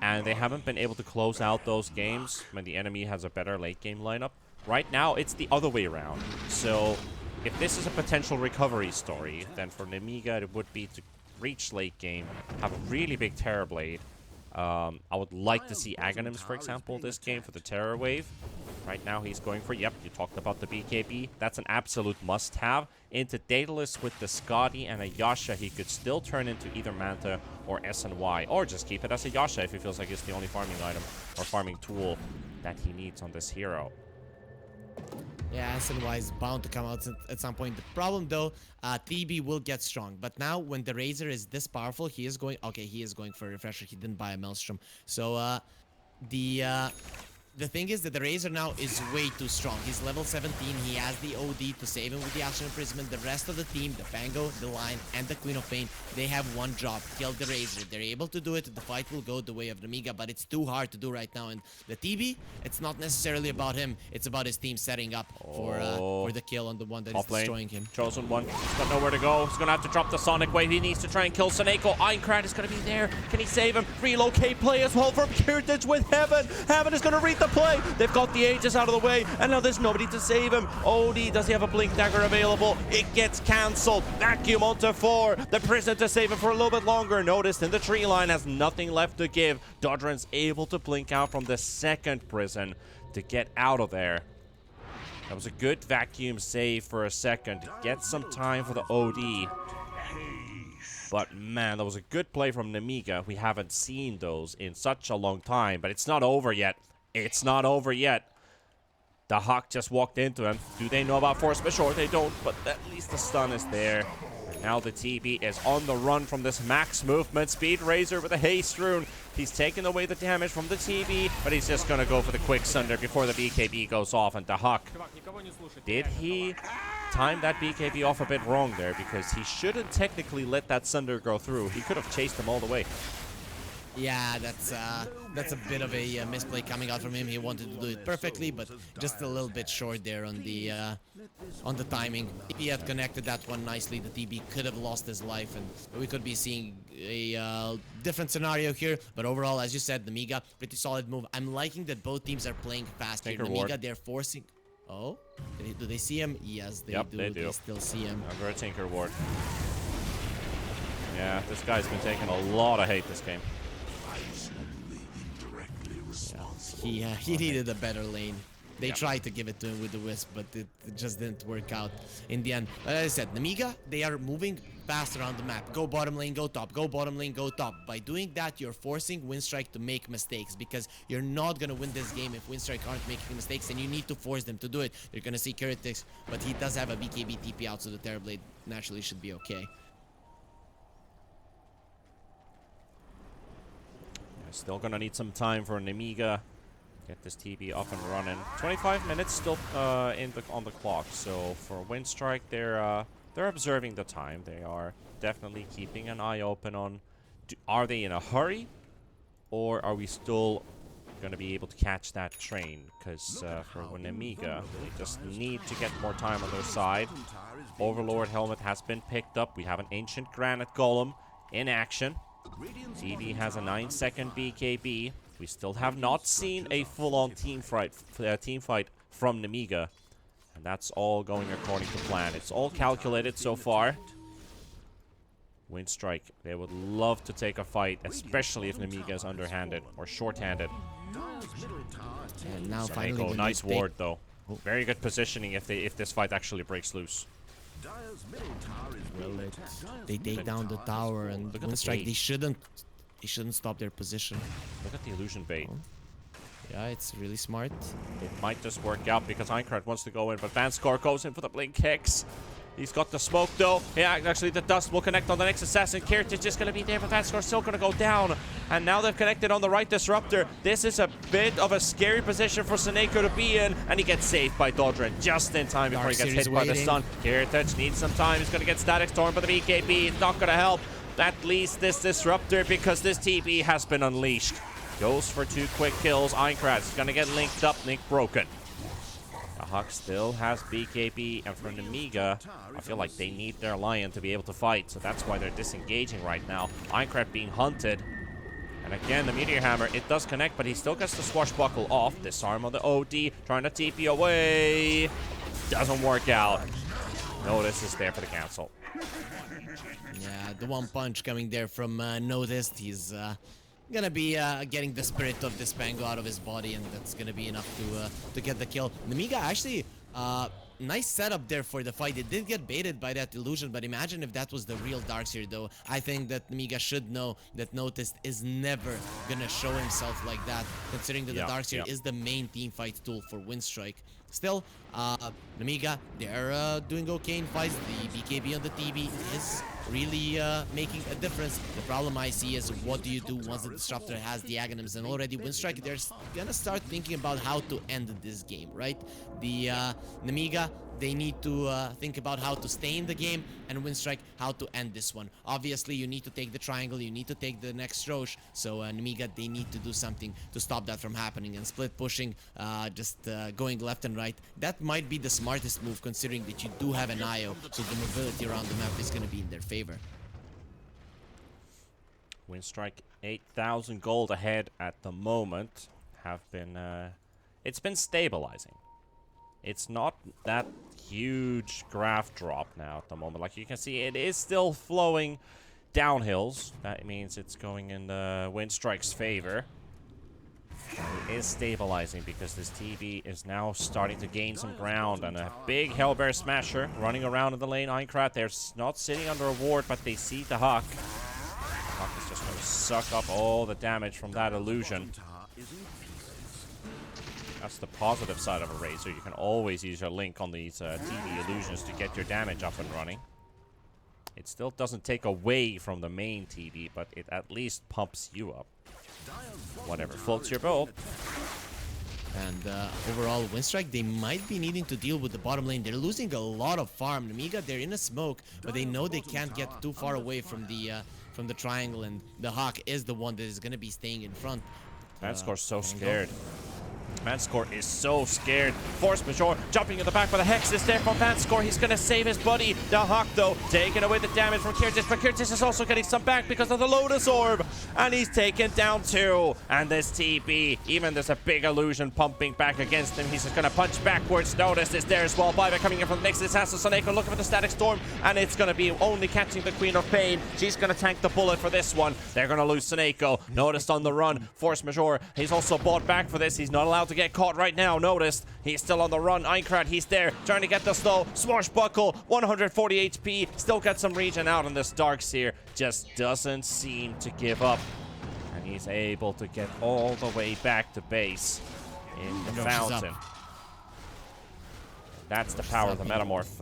And they haven't been able to close out those games when the enemy has a better late game lineup. Right now, it's the other way around. So if this is a potential recovery story, then for Nemiga it would be to reach late game, have a really big Terrorblade. I would like to see Aghanims, for example, this game for the Terror Wave. Right now he's going for, yep, you talked about the BKB. That's an absolute must-have. Into Daedalus with the Skadi and a Yasha, he could still turn into either Manta or SNY, or just keep it as a Yasha if he feels like it's the only farming item or farming tool that he needs on this hero. Yeah, SNY is bound to come out at some point. The problem though, TB will get strong. But now when the Razor is this powerful, he is going... Okay, he is going for a Refresher. He didn't buy a Maelstrom. So, the thing is that the Razor now is way too strong. He's level 17. He has the OD to save him with the Action Imprisonment. The rest of the team, the Pango, the Lion, and the Queen of Pain, they have one job: kill the Razor. They're able to do it. The fight will go the way of Nemiga, but it's too hard to do right now. And the TB, it's not necessarily about him. It's about his team setting up for the kill on the one that is destroying him. Chosen One, he's got nowhere to go. He's going to have to drop the Sonic Wave. He needs to try and kill Seneko. Aincrad is going to be there. Can he save him? Relocate play as well from Heritage with Heaven. Heaven is going to read the play. They've got the Aegis out of the way, and now there's nobody to save him. OD, does he have a Blink Dagger available? It gets cancelled. Vacuum onto 4. The Prison to save him for a little bit longer. Noticed in the tree line, has nothing left to give. Dodran's able to blink out from the second Prison to get out of there. That was a good vacuum save for a second to get some time for the OD. But man, that was a good play from Nemiga. We haven't seen those in such a long time, but it's not over yet. It's not over yet. The Hawk just walked into him. Do they know about Force Majeure? They don't, but at least the stun is there. And now the TB is on the run from this max movement speed. Razor with a haste rune. He's taken away the damage from the TB, but he's just gonna go for the quick sunder before the BKB goes off. And the Hawk, did he time that BKB off a bit wrong there? Because he shouldn't technically let that sunder go through. He could have chased him all the way. Yeah, that's a bit of a misplay coming out from him. He wanted to do it perfectly, but just a little bit short there on the timing. If he had connected that one nicely, the TB could have lost his life, and we could be seeing a different scenario here. But overall, as you said, Nemiga, pretty solid move. I'm liking that both teams are playing fast here. Nemiga, they're forcing... Oh? Do they see him? Yes, they do. They still see him. Under a Tinker Ward. Yeah, this guy's been taking a lot of hate this game. He needed a better lane. They tried to give it to him with the Wisp, but it just didn't work out in the end. But as I said, Nemiga, they are moving fast around the map. Go bottom lane, go top. Go bottom lane, go top. By doing that, you're forcing Winstrike to make mistakes because you're not going to win this game if Winstrike aren't making mistakes, and you need to force them to do it. You're going to see Curtix, but he does have a BKB TP out, so the Terrorblade naturally should be okay. Still gonna need some time for Nemiga. Get this TB up and running. 25 minutes still on the clock. So for Winstrike, they're observing the time. They are definitely keeping an eye open on. Are they in a hurry, or are we still gonna be able to catch that train? Because for Nemiga, they just need to get more time on their side. Overlord helmet has been picked up. We have an ancient granite golem in action. TV has a 9-second BKB. We still have not seen a full-on team fight from Nemiga. And that's all going according to plan. It's all calculated so far. Winstrike, they would love to take a fight, especially if Nemiga is underhanded or short-handed. And now finally, nice ward though. Very good positioning if this fight actually breaks loose. Well, they take down the tower, and Winstrike, they shouldn't stop their position. Look at the illusion bait. Oh. Yeah, it's really smart. It might just work out because Einkrad wants to go in, but Vanskor goes in for the blink Hex. He's got the smoke though. Yeah, actually the dust will connect on the next assassin. Kirt is just going to be there, but Vanskor's still going to go down. And now they've connected on the right disruptor. This is a bit of a scary position for Seneko to be in, and he gets saved by Dodrin just in time before he gets hit by the stun. Kirt needs some time. He's going to get Static Storm, but the BKB is not going to help. At least this disruptor, because this TP has been unleashed. Goes for 2 quick kills. Einkrad is going to get linked up. Link broken. The Huck still has BKB, and for Nemiga, I feel like they need their Lion to be able to fight, so that's why they're disengaging right now. Einkrad being hunted, and again, the Meteor Hammer, it does connect, but he still gets the Swashbuckle off. Disarm on the OD, trying to TP away. Doesn't work out. Notice is there for the cancel. Yeah, the one punch coming there from Noticed. He's gonna be getting the spirit of this Pango out of his body, and that's gonna be enough to get the kill. Nemiga actually, nice setup there for the fight. It did get baited by that illusion, but imagine if that was the real Darkseer though. I think that Nemiga should know that Noticed is never gonna show himself like that, considering that the Darkseer is the main team fight tool for Winstrike. Still, Nemiga, they're doing okay in fights. The BKB on the TV is really making a difference. The problem I see is, what do you do once the Disruptor has the Aghanims? And already Winstrike, they're gonna start thinking about how to end this game, right? The Nemiga, they need to think about how to stay in the game, and Winstrike, how to end this one. Obviously, you need to take the triangle, you need to take the next Roche, so Nemiga, they need to do something to stop that from happening, and split pushing, just going left and right. That might be the smartest move, considering that you do have an IO, so the mobility around the map is going to be in their favor. Winstrike 8,000 gold ahead at the moment. It's been stabilizing. It's not that huge graph drop now at the moment. Like you can see, it is still flowing downhills. That means it's going in the Winstrike's favor. It is stabilizing because this TV is now starting to gain some ground, and a big Hellbear Smasher running around in the lane. Einkrad, they're not sitting under a ward, but they see the Huck. Huck is just going to suck up all the damage from that illusion. That's the positive side of a Razor. You can always use your link on these TV illusions to get your damage up and running. It still doesn't take away from the main TV, but it at least pumps you up. Whatever floats your boat. And overall, Winstrike, they might be needing to deal with the bottom lane. They're losing a lot of farm. Nemiga, they're in a smoke, but they know they can't get too far away from the triangle, and the Hawk is the one that is going to be staying in front. Vanskor's so scared. Vanskor is so scared. Force Majeure jumping in the back, but the Hex is there from Vanskor. He's going to save his buddy. The Hawk, though, taking away the damage from Kirtis, but Kirtis is also getting some back because of the Lotus Orb. And he's taken down 2. And this TP, even there's a big illusion pumping back against him. He's just going to punch backwards. Notice is there as well. Buyback coming in from the next assassin. Soneko looking for the Static Storm, and it's going to be only catching the Queen of Pain. She's going to tank the bullet for this one. They're going to lose Soneko. Noticed on the run. Force Majeure, he's also bought back for this. He's not allowed to to get caught right now. Noticed. He's still on the run. Eincrad, he's there. Trying to get the slow. Swashbuckle. 140 HP. Still got some regen out on this Darkseer. Just doesn't seem to give up. And he's able to get all the way back to base in the fountain. That's the power of the Metamorph.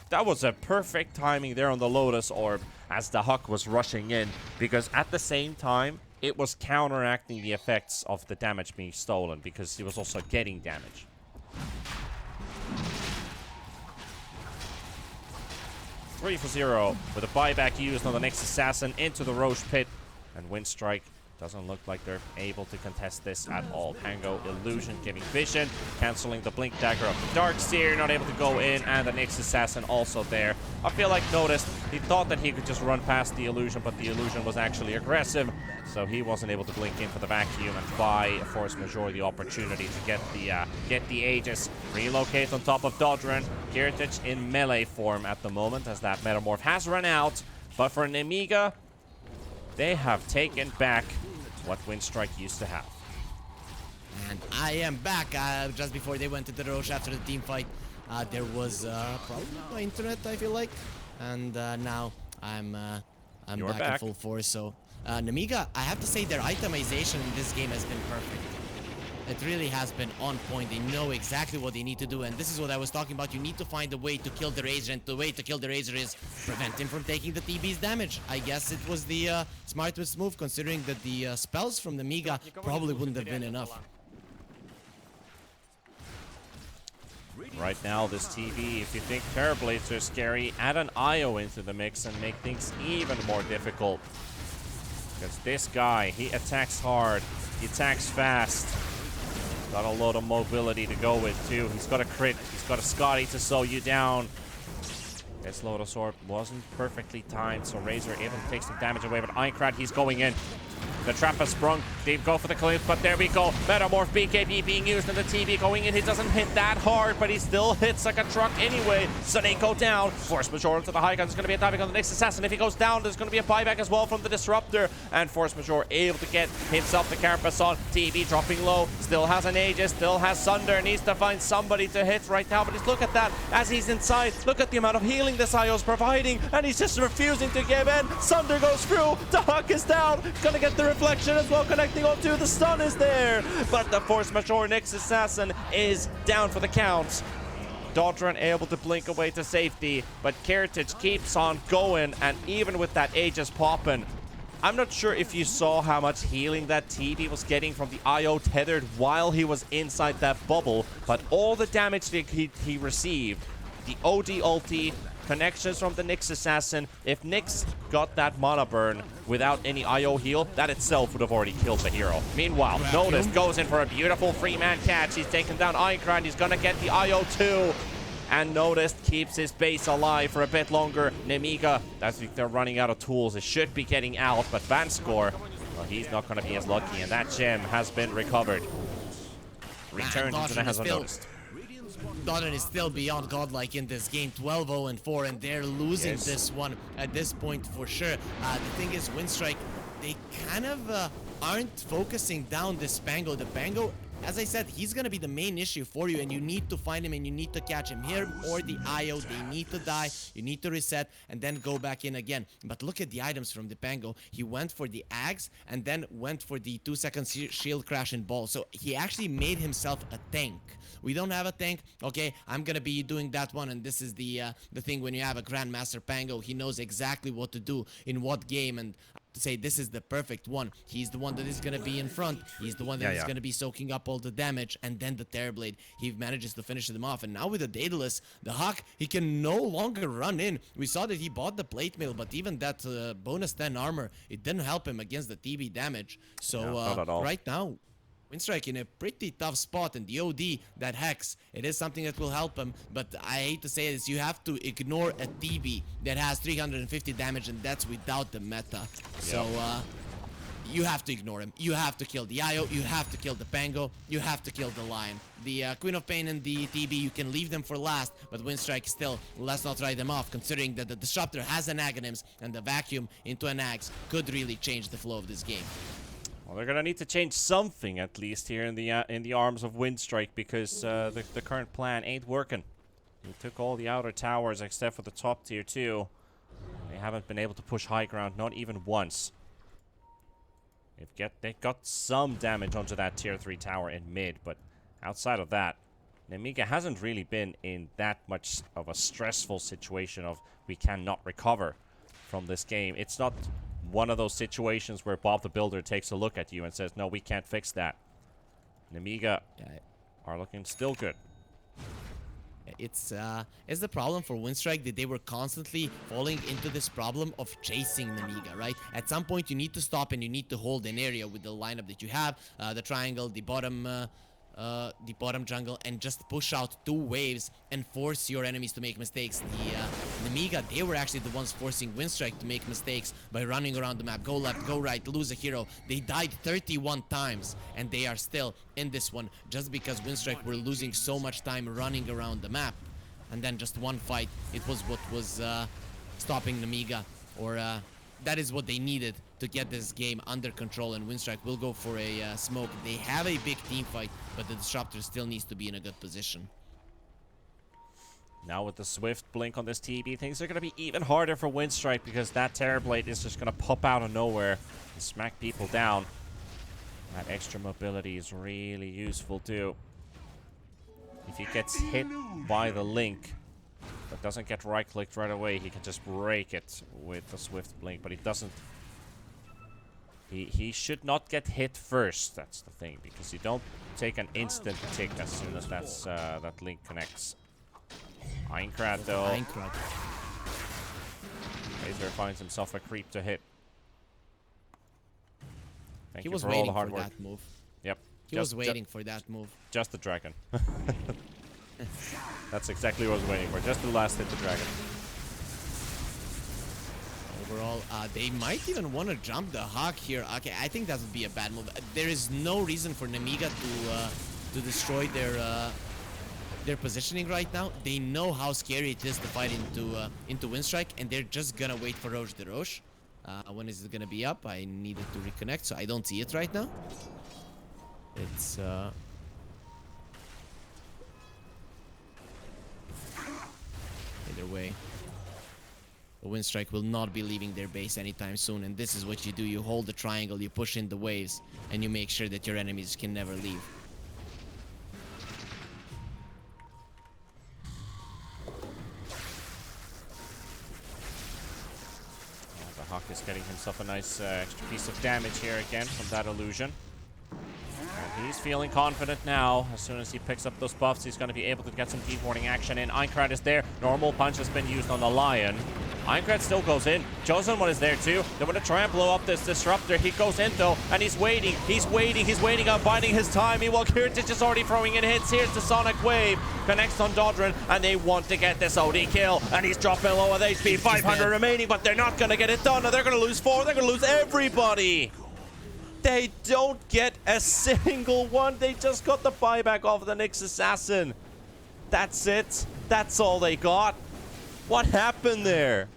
That was a perfect timing there on the Lotus Orb as the Huck was rushing in, because at the same time it was counteracting the effects of the damage being stolen, because he was also getting damage. Three for 0 with a buyback used on the next assassin into the Roche pit, and Winstrike doesn't look like they're able to contest this at all. Pango Illusion giving vision, canceling the blink dagger of the Darkseer, not able to go in, and the next assassin also there. I feel like Noticed, he thought that he could just run past the Illusion, but the Illusion was actually aggressive, so he wasn't able to blink in for the vacuum and buy Force Majeure the opportunity to get the Aegis. Relocate on top of Dodran. Kiritich in melee form at the moment, as that Metamorph has run out, but for Nemiga, they have taken back what Winstrike used to have. And I am back. Just before they went to the Roche after the team fight, there was probably no internet, I feel like. And now I'm back in full force. So Nemiga, I have to say their itemization in this game has been perfect. It really has been on point. They know exactly what they need to do, and this is what I was talking about. You need to find a way to kill the Razor, and the way to kill the Razor is prevent him from taking the TB's damage. I guess it was the smartest move, considering that the spells from the Nemiga probably wouldn't have been enough. Right now, this TV, if you think Terrorblades are scary, add an IO into the mix and make things even more difficult. Because this guy, he attacks hard, he attacks fast. Got a lot of mobility to go with, too. He's got a crit. He's got a Scotty to slow you down. This Lotus Orb wasn't perfectly timed, so Razor able to take some damage away. But Eincrad, he's going in. The trap has sprung. They go for the cleanse, but there we go. Metamorph BKB being used, and the TV going in. He doesn't hit that hard, but he still hits like a truck anyway. Suneko down. Force Majeure into the high gun. There's going to be a diving on the next assassin. If he goes down, there's going to be a buyback as well from the Disruptor. And Force Majeure able to get himself the Carapace on. TV dropping low. Still has an Aegis. Still has Sunder. Needs to find somebody to hit right now. But just look at that. As he's inside, look at the amount of healing this IO's providing. And he's just refusing to give in. Sunder goes through. The Huck is down. Going to get the reflection as well, connecting onto the stun is there, but the Force Majeure next assassin is down for the count. Dodran able to blink away to safety, but Kiritich keeps on going, and even with that Aegis popping, I'm not sure if you saw how much healing that TV was getting from the IO tethered while he was inside that bubble, but all the damage that he received, the OD ulti, connections from the Nyx assassin. If Nyx got that mana burn without any IO heal, that itself would have already killed the hero. Meanwhile, Noticed goes in for a beautiful free-man catch. He's taken down Eincrad. He's gonna get the IO too. And Noticed keeps his base alive for a bit longer. Nemiga, that's if they're running out of tools. It should be getting out, but Vanscore, well, he's not gonna be as lucky, and that gem has been recovered. Returned into the hands of Noticed. Dodran is still beyond godlike in this game, 12-0-4, and they're losing this one at this point for sure. The thing is, Winstrike, they kind of aren't focusing down this Pango. The Pango, as I said, he's gonna be the main issue for you, and you need to find him and you need to catch him here, or the IO. They need to die, you need to reset, and then go back in again. But look at the items from the Pango. He went for the Axe, and then went for the 2-second shield crash and ball. So he actually made himself a tank. We don't have a tank. Okay, I'm gonna be doing that one, and this is the thing when you have a Grandmaster Pango. He knows exactly what to do in what game, and to say this is the perfect one. He's the one that is gonna be in front. He's the one that is gonna be soaking up all the damage, and then the Terrorblade. He manages to finish them off, and now with the Daedalus, the Huck, he can no longer run in. We saw that he bought the plate mail, but even that bonus 10 armor, it didn't help him against the TB damage. So right now, Winstrike in a pretty tough spot, and the OD, that Hex, it is something that will help him, but I hate to say this, you have to ignore a TB that has 350 damage, and that's without the meta. So, you have to ignore him. You have to kill the IO, you have to kill the Pango, you have to kill the Lion. The Queen of Pain and the TB, you can leave them for last, but Winstrike still, let's not write them off, considering that the Disruptor has an Aghanims, and the Vacuum into an Axe could really change the flow of this game. Well, they're gonna need to change something at least here in the arms of Winstrike, because the current plan ain't working. They took all the outer towers except for the top tier 2. They haven't been able to push high ground, not even once. They got some damage onto that tier 3 tower in mid, but outside of that, Nemiga hasn't really been in that much of a stressful situation of we cannot recover from this game. It's not one of those situations where Bob the Builder takes a look at you and says, no, we can't fix that. Nemiga are looking still good. It's the problem for Winstrike that they were constantly falling into this problem of chasing Nemiga, right? At some point you need to stop and you need to hold an area with the lineup that you have, the triangle, the bottom jungle, and just push out 2 waves and force your enemies to make mistakes. The Nemiga, they were actually the ones forcing Winstrike to make mistakes by running around the map. Go left, go right, lose a hero. They died 31 times, and they are still in this one just because Winstrike were losing so much time running around the map. And then just one fight, it was what was stopping Nemiga, or that is what they needed to get this game under control, and Winstrike will go for a smoke. They have a big team fight, but the Disruptor still needs to be in a good position. Now with the Swift blink on this TB, things are going to be even harder for Winstrike, because that Terrorblade is just going to pop out of nowhere and smack people down. That extra mobility is really useful too. If he gets hit by the link, but doesn't get right-clicked right away, he can just break it with the Swift blink, but he doesn't. He should not get hit first, that's the thing, because you don't take an instant tick as soon as that link connects. Aincrad though. Razor finds himself a creep to hit. Thank you for all the hard work. That move. Yep. He was waiting for that move. Just the dragon. That's exactly what I was waiting for. Just the last hit the dragon. Overall, they might even want to jump the Hawk here. Okay, I think that would be a bad move. There is no reason for Nemiga to destroy their positioning right now. They know how scary it is to fight into Winstrike, and they're just gonna wait for Roche the Roche. When is it gonna be up? I needed to reconnect, so I don't see it right now. It's either way. The Winstrike will not be leaving their base anytime soon, and this is what you do. You hold the triangle, you push in the waves, and you make sure that your enemies can never leave. The Hawk is getting himself a nice extra piece of damage here again from that illusion. And he's feeling confident now. As soon as he picks up those buffs, he's going to be able to get some deep warding action in. Aincrad is there. Normal punch has been used on the Lion. Aincrad still goes in. Chosen One is there too. They want to try and blow up this Disruptor. He goes in though, and he's waiting. He's waiting on biding his time. Meanwhile, Kirtich is already throwing in hits. Here's the Sonic Wave. Connects on Dodrin, and they want to get this OD kill. And he's dropping low with HP. 500 remaining, but they're not going to get it done. And they're going to lose 4. They're going to lose everybody. They don't get a single one. They just got the buyback off the Nyx Assassin. That's it. That's all they got. What happened there?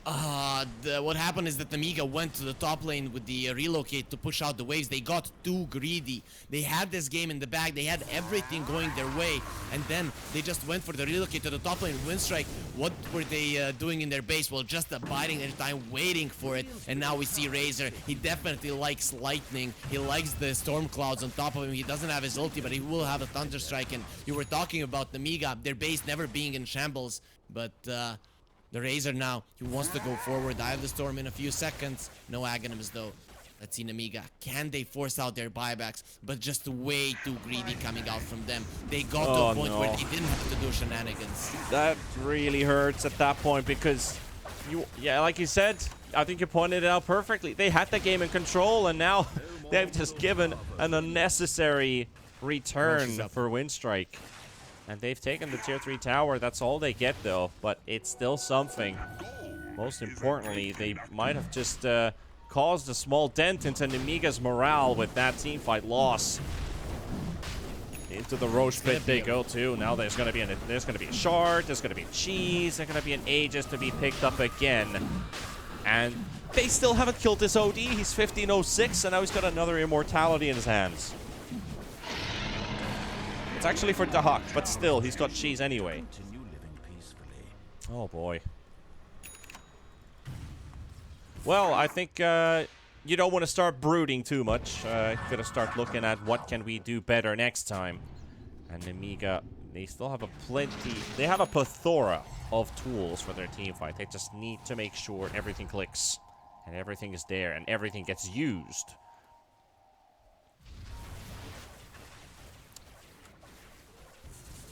What happened is that Nemiga went to the top lane with the relocate to push out the waves. They got too greedy. They had this game in the bag. They had everything going their way, and then they just went for the relocate to the top lane. Winstrike, what were they doing in their base? Well, just abiding their time, waiting for it. And now we see Razor. He definitely likes lightning. He likes the storm clouds on top of him. He doesn't have his ulti, but he will have a thunder strike. And you were talking about Nemiga, their base never being in shambles, but the Razor now, he wants to go forward. I have the Storm in a few seconds. No Aghanims though. Let's see Nemiga. Can they force out their buybacks? But just way too greedy coming out from them. They got to a point where they didn't have to do shenanigans. That really hurts at that point because, like you said, I think you pointed it out perfectly. They had the game in control, and now they've just given an unnecessary return for Winstrike. And they've taken the tier 3 tower. That's all they get though, but it's still something. Most importantly, they might have just caused a small dent into Nemiga's morale with that teamfight loss. Into the Roche pit they go too. Now there's gonna be a shard, there's gonna be cheese, there's gonna be an Aegis to be picked up again. And they still haven't killed this OD. He's 1506, and now he's got another immortality in his hands. It's actually for Dahak, but still, he's got cheese anyway. Oh boy. Well, I think you don't want to start brooding too much. Gotta start looking at what can we do better next time. And Nemiga, they still have they have a plethora of tools for their team fight. They just need to make sure everything clicks. And everything is there, and everything gets used.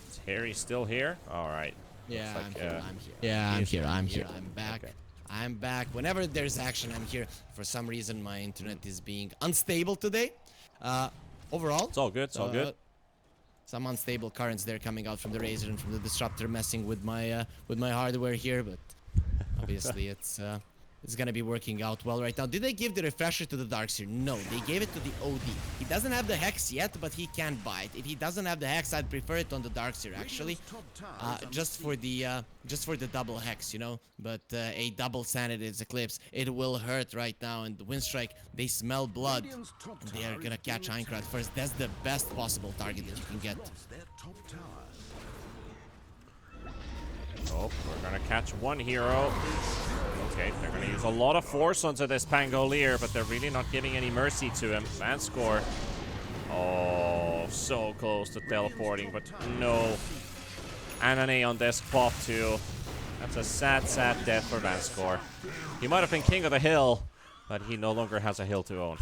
Is Harry still here? Alright. Yeah, like, I'm here. Yeah, I'm here. I'm back. Okay. I'm back. Whenever there's action, I'm here. For some reason, my internet is being unstable today. Overall, It's all good, it's all good. Some unstable currents there coming out from the Razor and from the Disruptor, messing with my hardware here. But obviously, it's gonna be working out well right now. Did they give the refresher to the Darkseer? No, they gave it to the OD. He doesn't have the Hex yet, but he can buy it. If he doesn't have the Hex, I'd prefer it on the Darkseer actually, just for the double Hex, you know. But a double Sanity's Eclipse, it will hurt right now. And the Winstrike, they smell blood. And they are gonna catch Aincrad first. That's the best possible target that you can get. Oh, we're gonna catch one hero. Okay, they're gonna use a lot of force onto this Pangolier, but they're really not giving any mercy to him. Vanscore. Oh, so close to teleporting, but no. Anane on this pop too. That's a sad, sad death for Vanscore. He might have been king of the hill, but he no longer has a hill to own.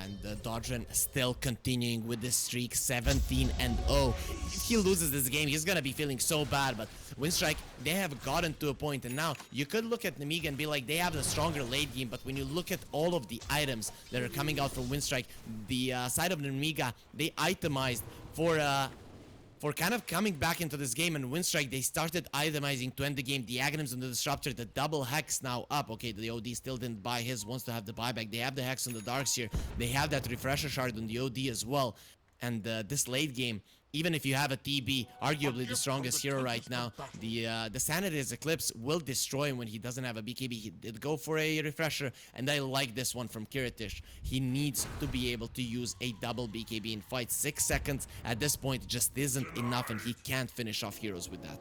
And Dodgen still continuing with this streak, 17-0. If he loses this game, he's gonna be feeling so bad. But Winstrike, they have gotten to a point, and now you could look at Nemiga and be like, they have the stronger late game. But when you look at all of the items that are coming out from Winstrike, the side of Nemiga, they itemized for kind of coming back into this game. And Winstrike, they started itemizing to end the game. The Aghanims on the Disruptor, the double Hex now up. Okay, the OD still didn't buy his, wants to have the buyback. They have the Hex on the Darkseer. They have that Refresher Shard on the OD as well. And this late game, even if you have a TB, arguably the strongest hero right now, the Sanity's Eclipse will destroy him when he doesn't have a BKB. He did go for a refresher, and I like this one from Kiritish. He needs to be able to use a double BKB in fight. 6 seconds at this point just isn't enough, and he can't finish off heroes with that.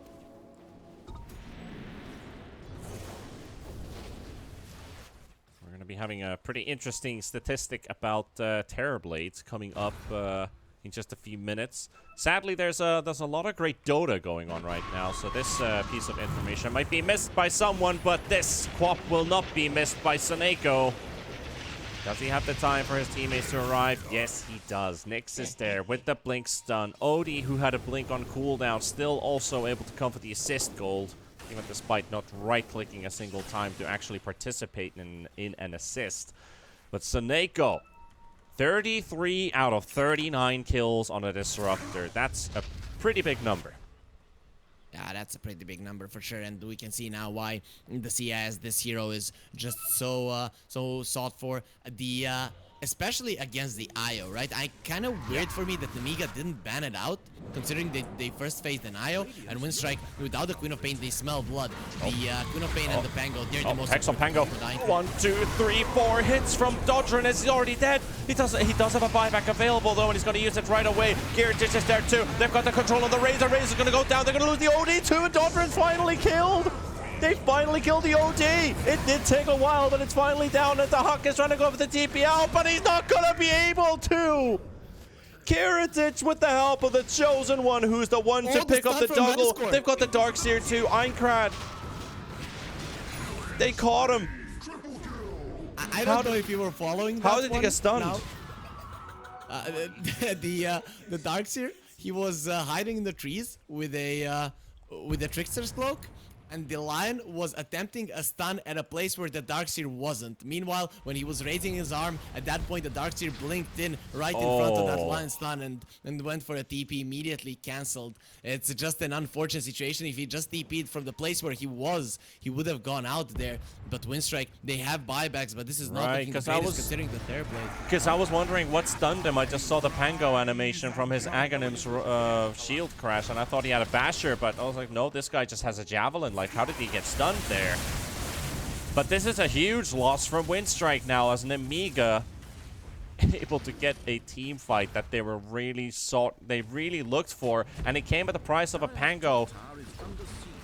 We're going to be having a pretty interesting statistic about Terrorblades coming up in just a few minutes. Sadly, there's a lot of great Dota going on right now, so this piece of information might be missed by someone, but this Quap will not be missed by Saneko. Does he have the time for his teammates to arrive? Yes, he does. Nyx is there with the blink stun. Odie, who had a blink on cooldown, still also able to come for the assist gold, even despite not right-clicking a single time to actually participate in an assist. But Saneko, 33 out of 39 kills on a Disruptor. That's a pretty big number. Yeah, that's a pretty big number for sure, and we can see now why the CIS, this hero, is just so sought for. Especially against the IO, right? Kind of weird for me that Nemiga didn't ban it out, considering they first faced an IO, and Winstrike, without the Queen of Pain, they smell blood. The Queen of Pain and the Pango, they're the most... Hex on Pango. 1, 2, 3, 4 hits from Dodger, and he's already dead. He does have a buyback available, though, and he's going to use it right away. Kiritich is there, too. They've got the control on the Razor. Razor's going to go down. They're going to lose the OD, too, and Dodger is finally killed. They finally killed the OD. It did take a while, but it's finally down. And the Huck is trying to go for the TP out, but he's not going to be able to. Kiritich with the help of the Chosen One, who's the one to pick up the double. They've got the Darkseer too. Aincrad. They caught him. I don't know if you were following that. How did he get stunned? The Darkseer, he was hiding in the trees with a Trickster's Cloak. And the Lion was attempting a stun at a place where the Darkseer wasn't. Meanwhile, when he was raising his arm, at that point the Darkseer blinked in right in front of that Lion stun and went for a TP, immediately cancelled. It's just an unfortunate situation. If he just TP'd from the place where he was, he would have gone out there. But Winstrike, they have buybacks, but this is not looking the greatest considering the Terrorblade. Because I was wondering what stunned him. I just saw the Pango animation from his Aghanim's shield crash, and I thought he had a Basher, but I was like, no, this guy just has a Javelin. Like, how did he get stunned there? But this is a huge loss from Winstrike now, as Nemiga able to get a team fight that they were really they really looked for, and it came at the price of a Pango.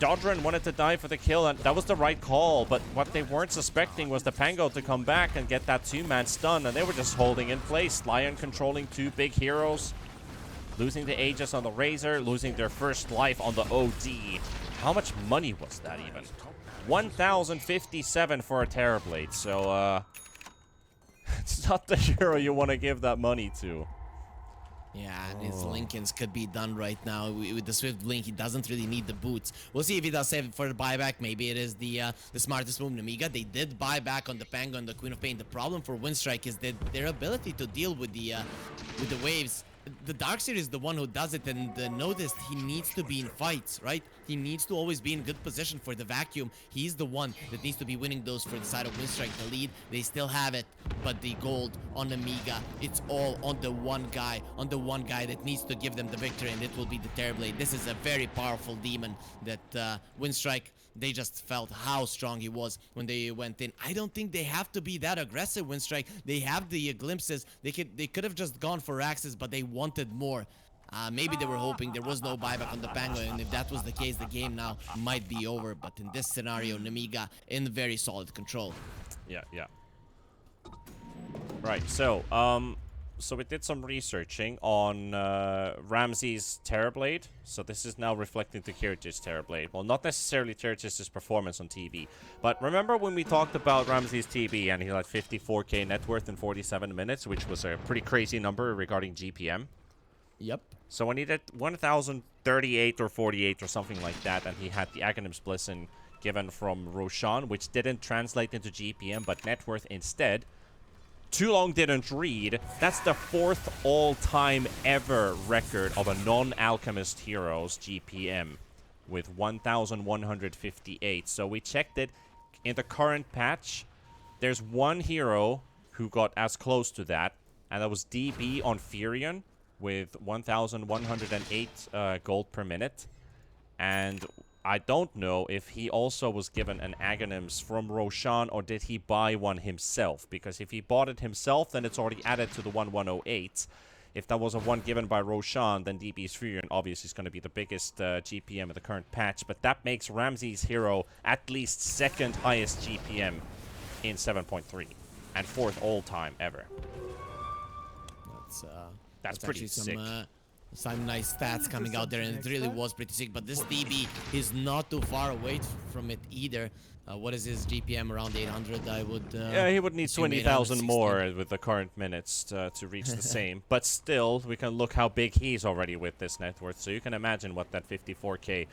Dodrin wanted to die for the kill, and that was the right call, but what they weren't suspecting was the Pango to come back and get that 2-man stun, and they were just holding in place. Lion controlling 2 big heroes, losing the Aegis on the Razor, losing their first life on the OD. How much money was that even? 1,057 for a Terrorblade, so it's not the hero you want to give that money to. Yeah, and his Lincolns could be done right now. With the Swift Link, he doesn't really need the boots. We'll see if he does save it for the buyback. Maybe it is the smartest move. Nemiga, they did buy back on the Pango and the Queen of Pain. The problem for Winstrike is that their ability to deal with the waves. The Darkseer is the one who does it, and notice he needs to be in fights, right? He needs to always be in good position for the vacuum. He's the one that needs to be winning those for the side of Winstrike. The lead, they still have it, but the gold on Nemiga, it's all on the one guy, that needs to give them the victory, and it will be the Terrorblade. This is a very powerful demon that Winstrike, they just felt how strong he was when they went in. I don't think they have to be that aggressive, Winstrike. They have the glimpses. They could have just gone for axes, but they wanted more. Maybe they were hoping there was no buyback on the Pango, and if that was the case, the game now might be over. But in this scenario, Nemiga in very solid control. Yeah. Right, so we did some researching on Ramsey's Terrorblade. So this is now reflecting to Kiritish's Terrorblade. Well, not necessarily Kiritish's performance on TV. But remember when we talked about Ramsey's TB and he had 54k net worth in 47 minutes, which was a pretty crazy number regarding GPM? Yep. So when he did 1,038 or 48 or something like that, and he had the Aghanim's Blessing given from Roshan, which didn't translate into GPM, but net worth instead, Too Long didn't read. That's the 4th all-time ever record of a non-Alchemist hero's GPM with 1,158. So we checked it. In the current patch, there's one hero who got as close to that, and that was DB on Furion with 1,108 gold per minute. And I don't know if he also was given an Aghanim's from Roshan, or did he buy one himself? Because if he bought it himself, then it's already added to the 1,108. If that was a one given by Roshan, then DB's Furion obviously is going to be the biggest GPM of the current patch. But that makes Ramsey's hero at least 2nd highest GPM in 7.3. And 4th all-time ever. That's pretty sick. Some nice stats coming out there, and it really was pretty sick. But this DB is not too far away from it either. What is his GPM? Around 800, I would... yeah, he would need 20,000 more with the current minutes to reach the same. But still, we can look how big he's already with this net worth. So you can imagine what that 54k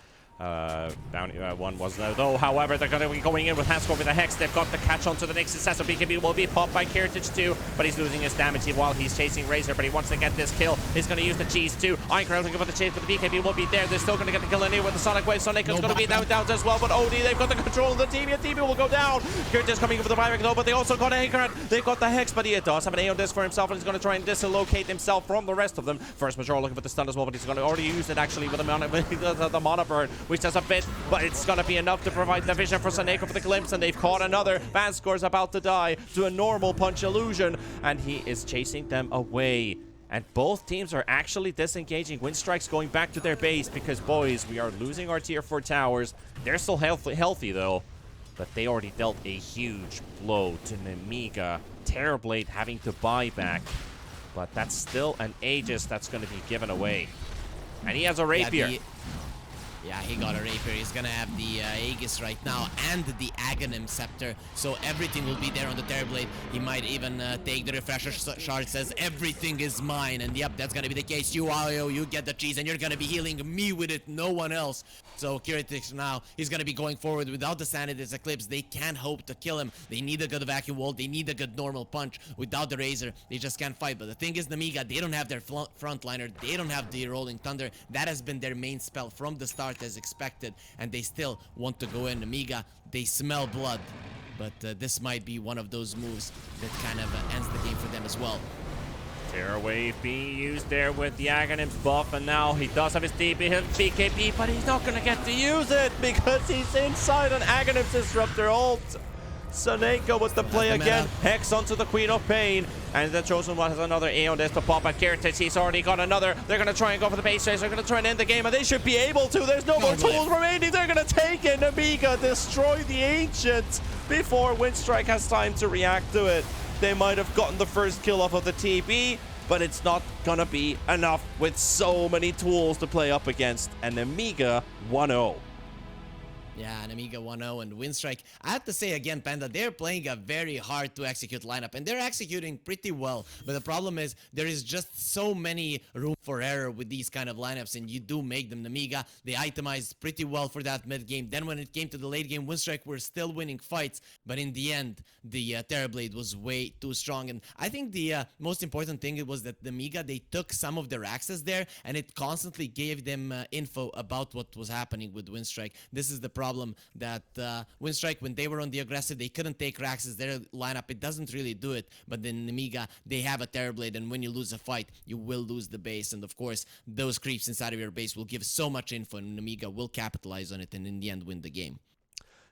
bounty one was though. However, they're going to be going in with Haskell with the Hex. They've got the catch onto the next successor. BKB will be popped by Kiritich too, but he's losing his damage while he's chasing Razor, but he wants to get this kill. He's going to use the cheese too. Ironcrowd will give it the chase, but the BKB will be there. They're still going to get the kill in here with the Sonic Wave. Sonic is going to be down as well, but OD, they've got the control of the team, and TB will go down. Kiritich coming in for the Pyric though, but they also got Ironcrowd. They've got the Hex, but he does have an Aeon Disc for himself, and he's going to try and dislocate himself from the rest of them. First Major looking for the stun as well, but he's going to already use it actually with the Mana Burn, which does a bit, but it's going to be enough to provide the vision for Saneko for the glimpse, and they've caught another. Vanscore's about to die to a normal punch illusion, and he is chasing them away. And both teams are actually disengaging. Winstrike's going back to their base because, boys, we are losing our tier 4 towers. They're still healthy though, but they already dealt a huge blow to Nemiga. Terrorblade having to buy back, but that's still an Aegis that's going to be given away. And he has a Rapier. Yeah, he got a Rapier. He's gonna have the Aegis right now and the Aghanim Scepter, so everything will be there on the Terrorblade. He might even take the Refresher Shard, says everything is mine, and yep, that's gonna be the case. You get the cheese, and you're gonna be healing me with it, no one else. So Kiritich now, he's gonna be going forward without the Sanity's Eclipse. They can't hope to kill him. They need a good vacuum wall. They need a good normal punch. Without the Razor, they just can't fight. But the thing is, Nemiga, they don't have their frontliner. They don't have the Rolling Thunder. That has been their main spell from the start as expected, and they still want to go in. Nemiga, they smell blood, but this might be one of those moves that kind of ends the game for them as well. Terror Wave being used there with the Aghanim's buff, and now he does have his BKB, but he's not going to get to use it because he's inside an Aghanim's Disruptor ult. Saneko with the play again. Hex onto the Queen of Pain. And the Chosen One has another A on this to pop at Kirtis. He's already got another. They're going to try and go for the base race. They're going to try and end the game, and they should be able to. There's no more tools remaining. They're going to take it. Nemiga destroy the Ancient before Winstrike has time to react to it. They might have gotten the first kill off of the TB, but it's not going to be enough with so many tools to play up against. And Nemiga 1-0. Yeah, Nemiga 1-0 and Winstrike. I have to say again, Panda, they're playing a very hard to execute lineup, and they're executing pretty well. But the problem is there is just so many room for error with these kind of lineups, and you do make them. Nemiga, they itemized pretty well for that mid game. Then when it came to the late game, Winstrike were still winning fights, but in the end, the Terrorblade was way too strong. And I think the most important thing was that Nemiga, they took some of their access there, and it constantly gave them info about what was happening with Winstrike. This is the problem that Winstrike, when they were on the aggressive, they couldn't take Raxes. Their lineup, it doesn't really do it. But then Nemiga, they have a Terrorblade, and when you lose a fight, you will lose the base. And of course, those creeps inside of your base will give so much info, and Nemiga will capitalize on it and in the end win the game.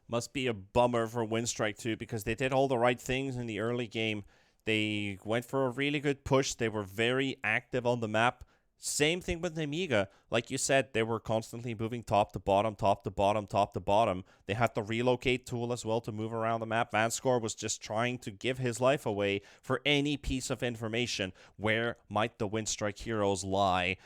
Must be a bummer for Winstrike too, because they did all the right things in the early game. They went for a really good push. They were very active on the map. Same thing with Nemiga. Like you said, they were constantly moving top to bottom, top to bottom, top to bottom. They had the relocate tool as well to move around the map. Vanscore was just trying to give his life away for any piece of information. Where might the Winstrike heroes lie?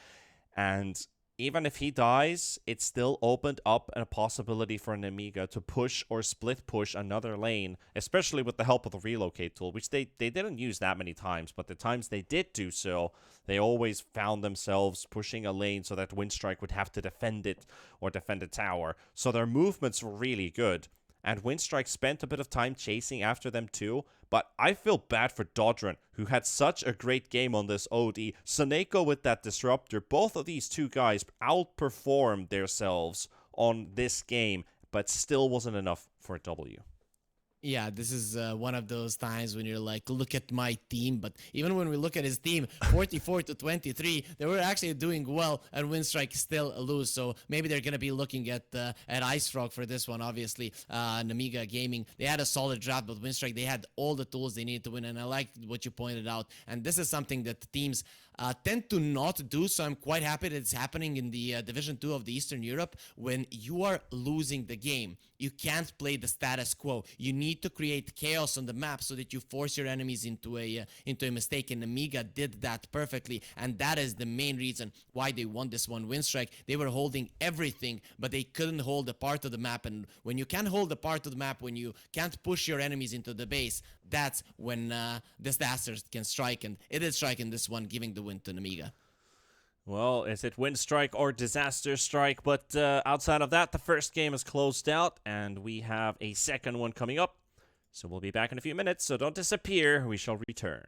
And even if he dies, it still opened up a possibility for Nemiga to push or split push another lane, especially with the help of the relocate tool, which they didn't use that many times, but the times they did do so, they always found themselves pushing a lane so that Winstrike would have to defend it or defend a tower. So their movements were really good. And Winstrike spent a bit of time chasing after them too, but I feel bad for Dodron, who had such a great game on this OD. Saneko with that Disruptor, both of these two guys outperformed themselves on this game, but still wasn't enough for a W. Yeah, this is one of those times when you're like, look at my team. But even when we look at his team, 44-23, they were actually doing well, and Winstrike still lose. So maybe they're gonna be looking at Ice Frog for this one. Obviously, Nemiga Gaming, they had a solid draft, but Winstrike, they had all the tools they needed to win. And I like what you pointed out. And this is something that the teams tend to not do. So I'm quite happy that it's happening in the Division 2 of the Eastern Europe. When you are losing the game, you can't play the status quo. You need to create chaos on the map so that you force your enemies into a mistake, and Nemiga did that perfectly, and that is the main reason why they won this one. Winstrike, they were holding everything, but they couldn't hold a part of the map, and when you can't hold a part of the map, when you can't push your enemies into the base, that's when disasters can strike, and it is striking this one, giving the win to Nemiga. Well, is it Winstrike or Disaster Strike? But outside of that, the first game is closed out, and we have a second one coming up. So we'll be back in a few minutes, so don't disappear. We shall return.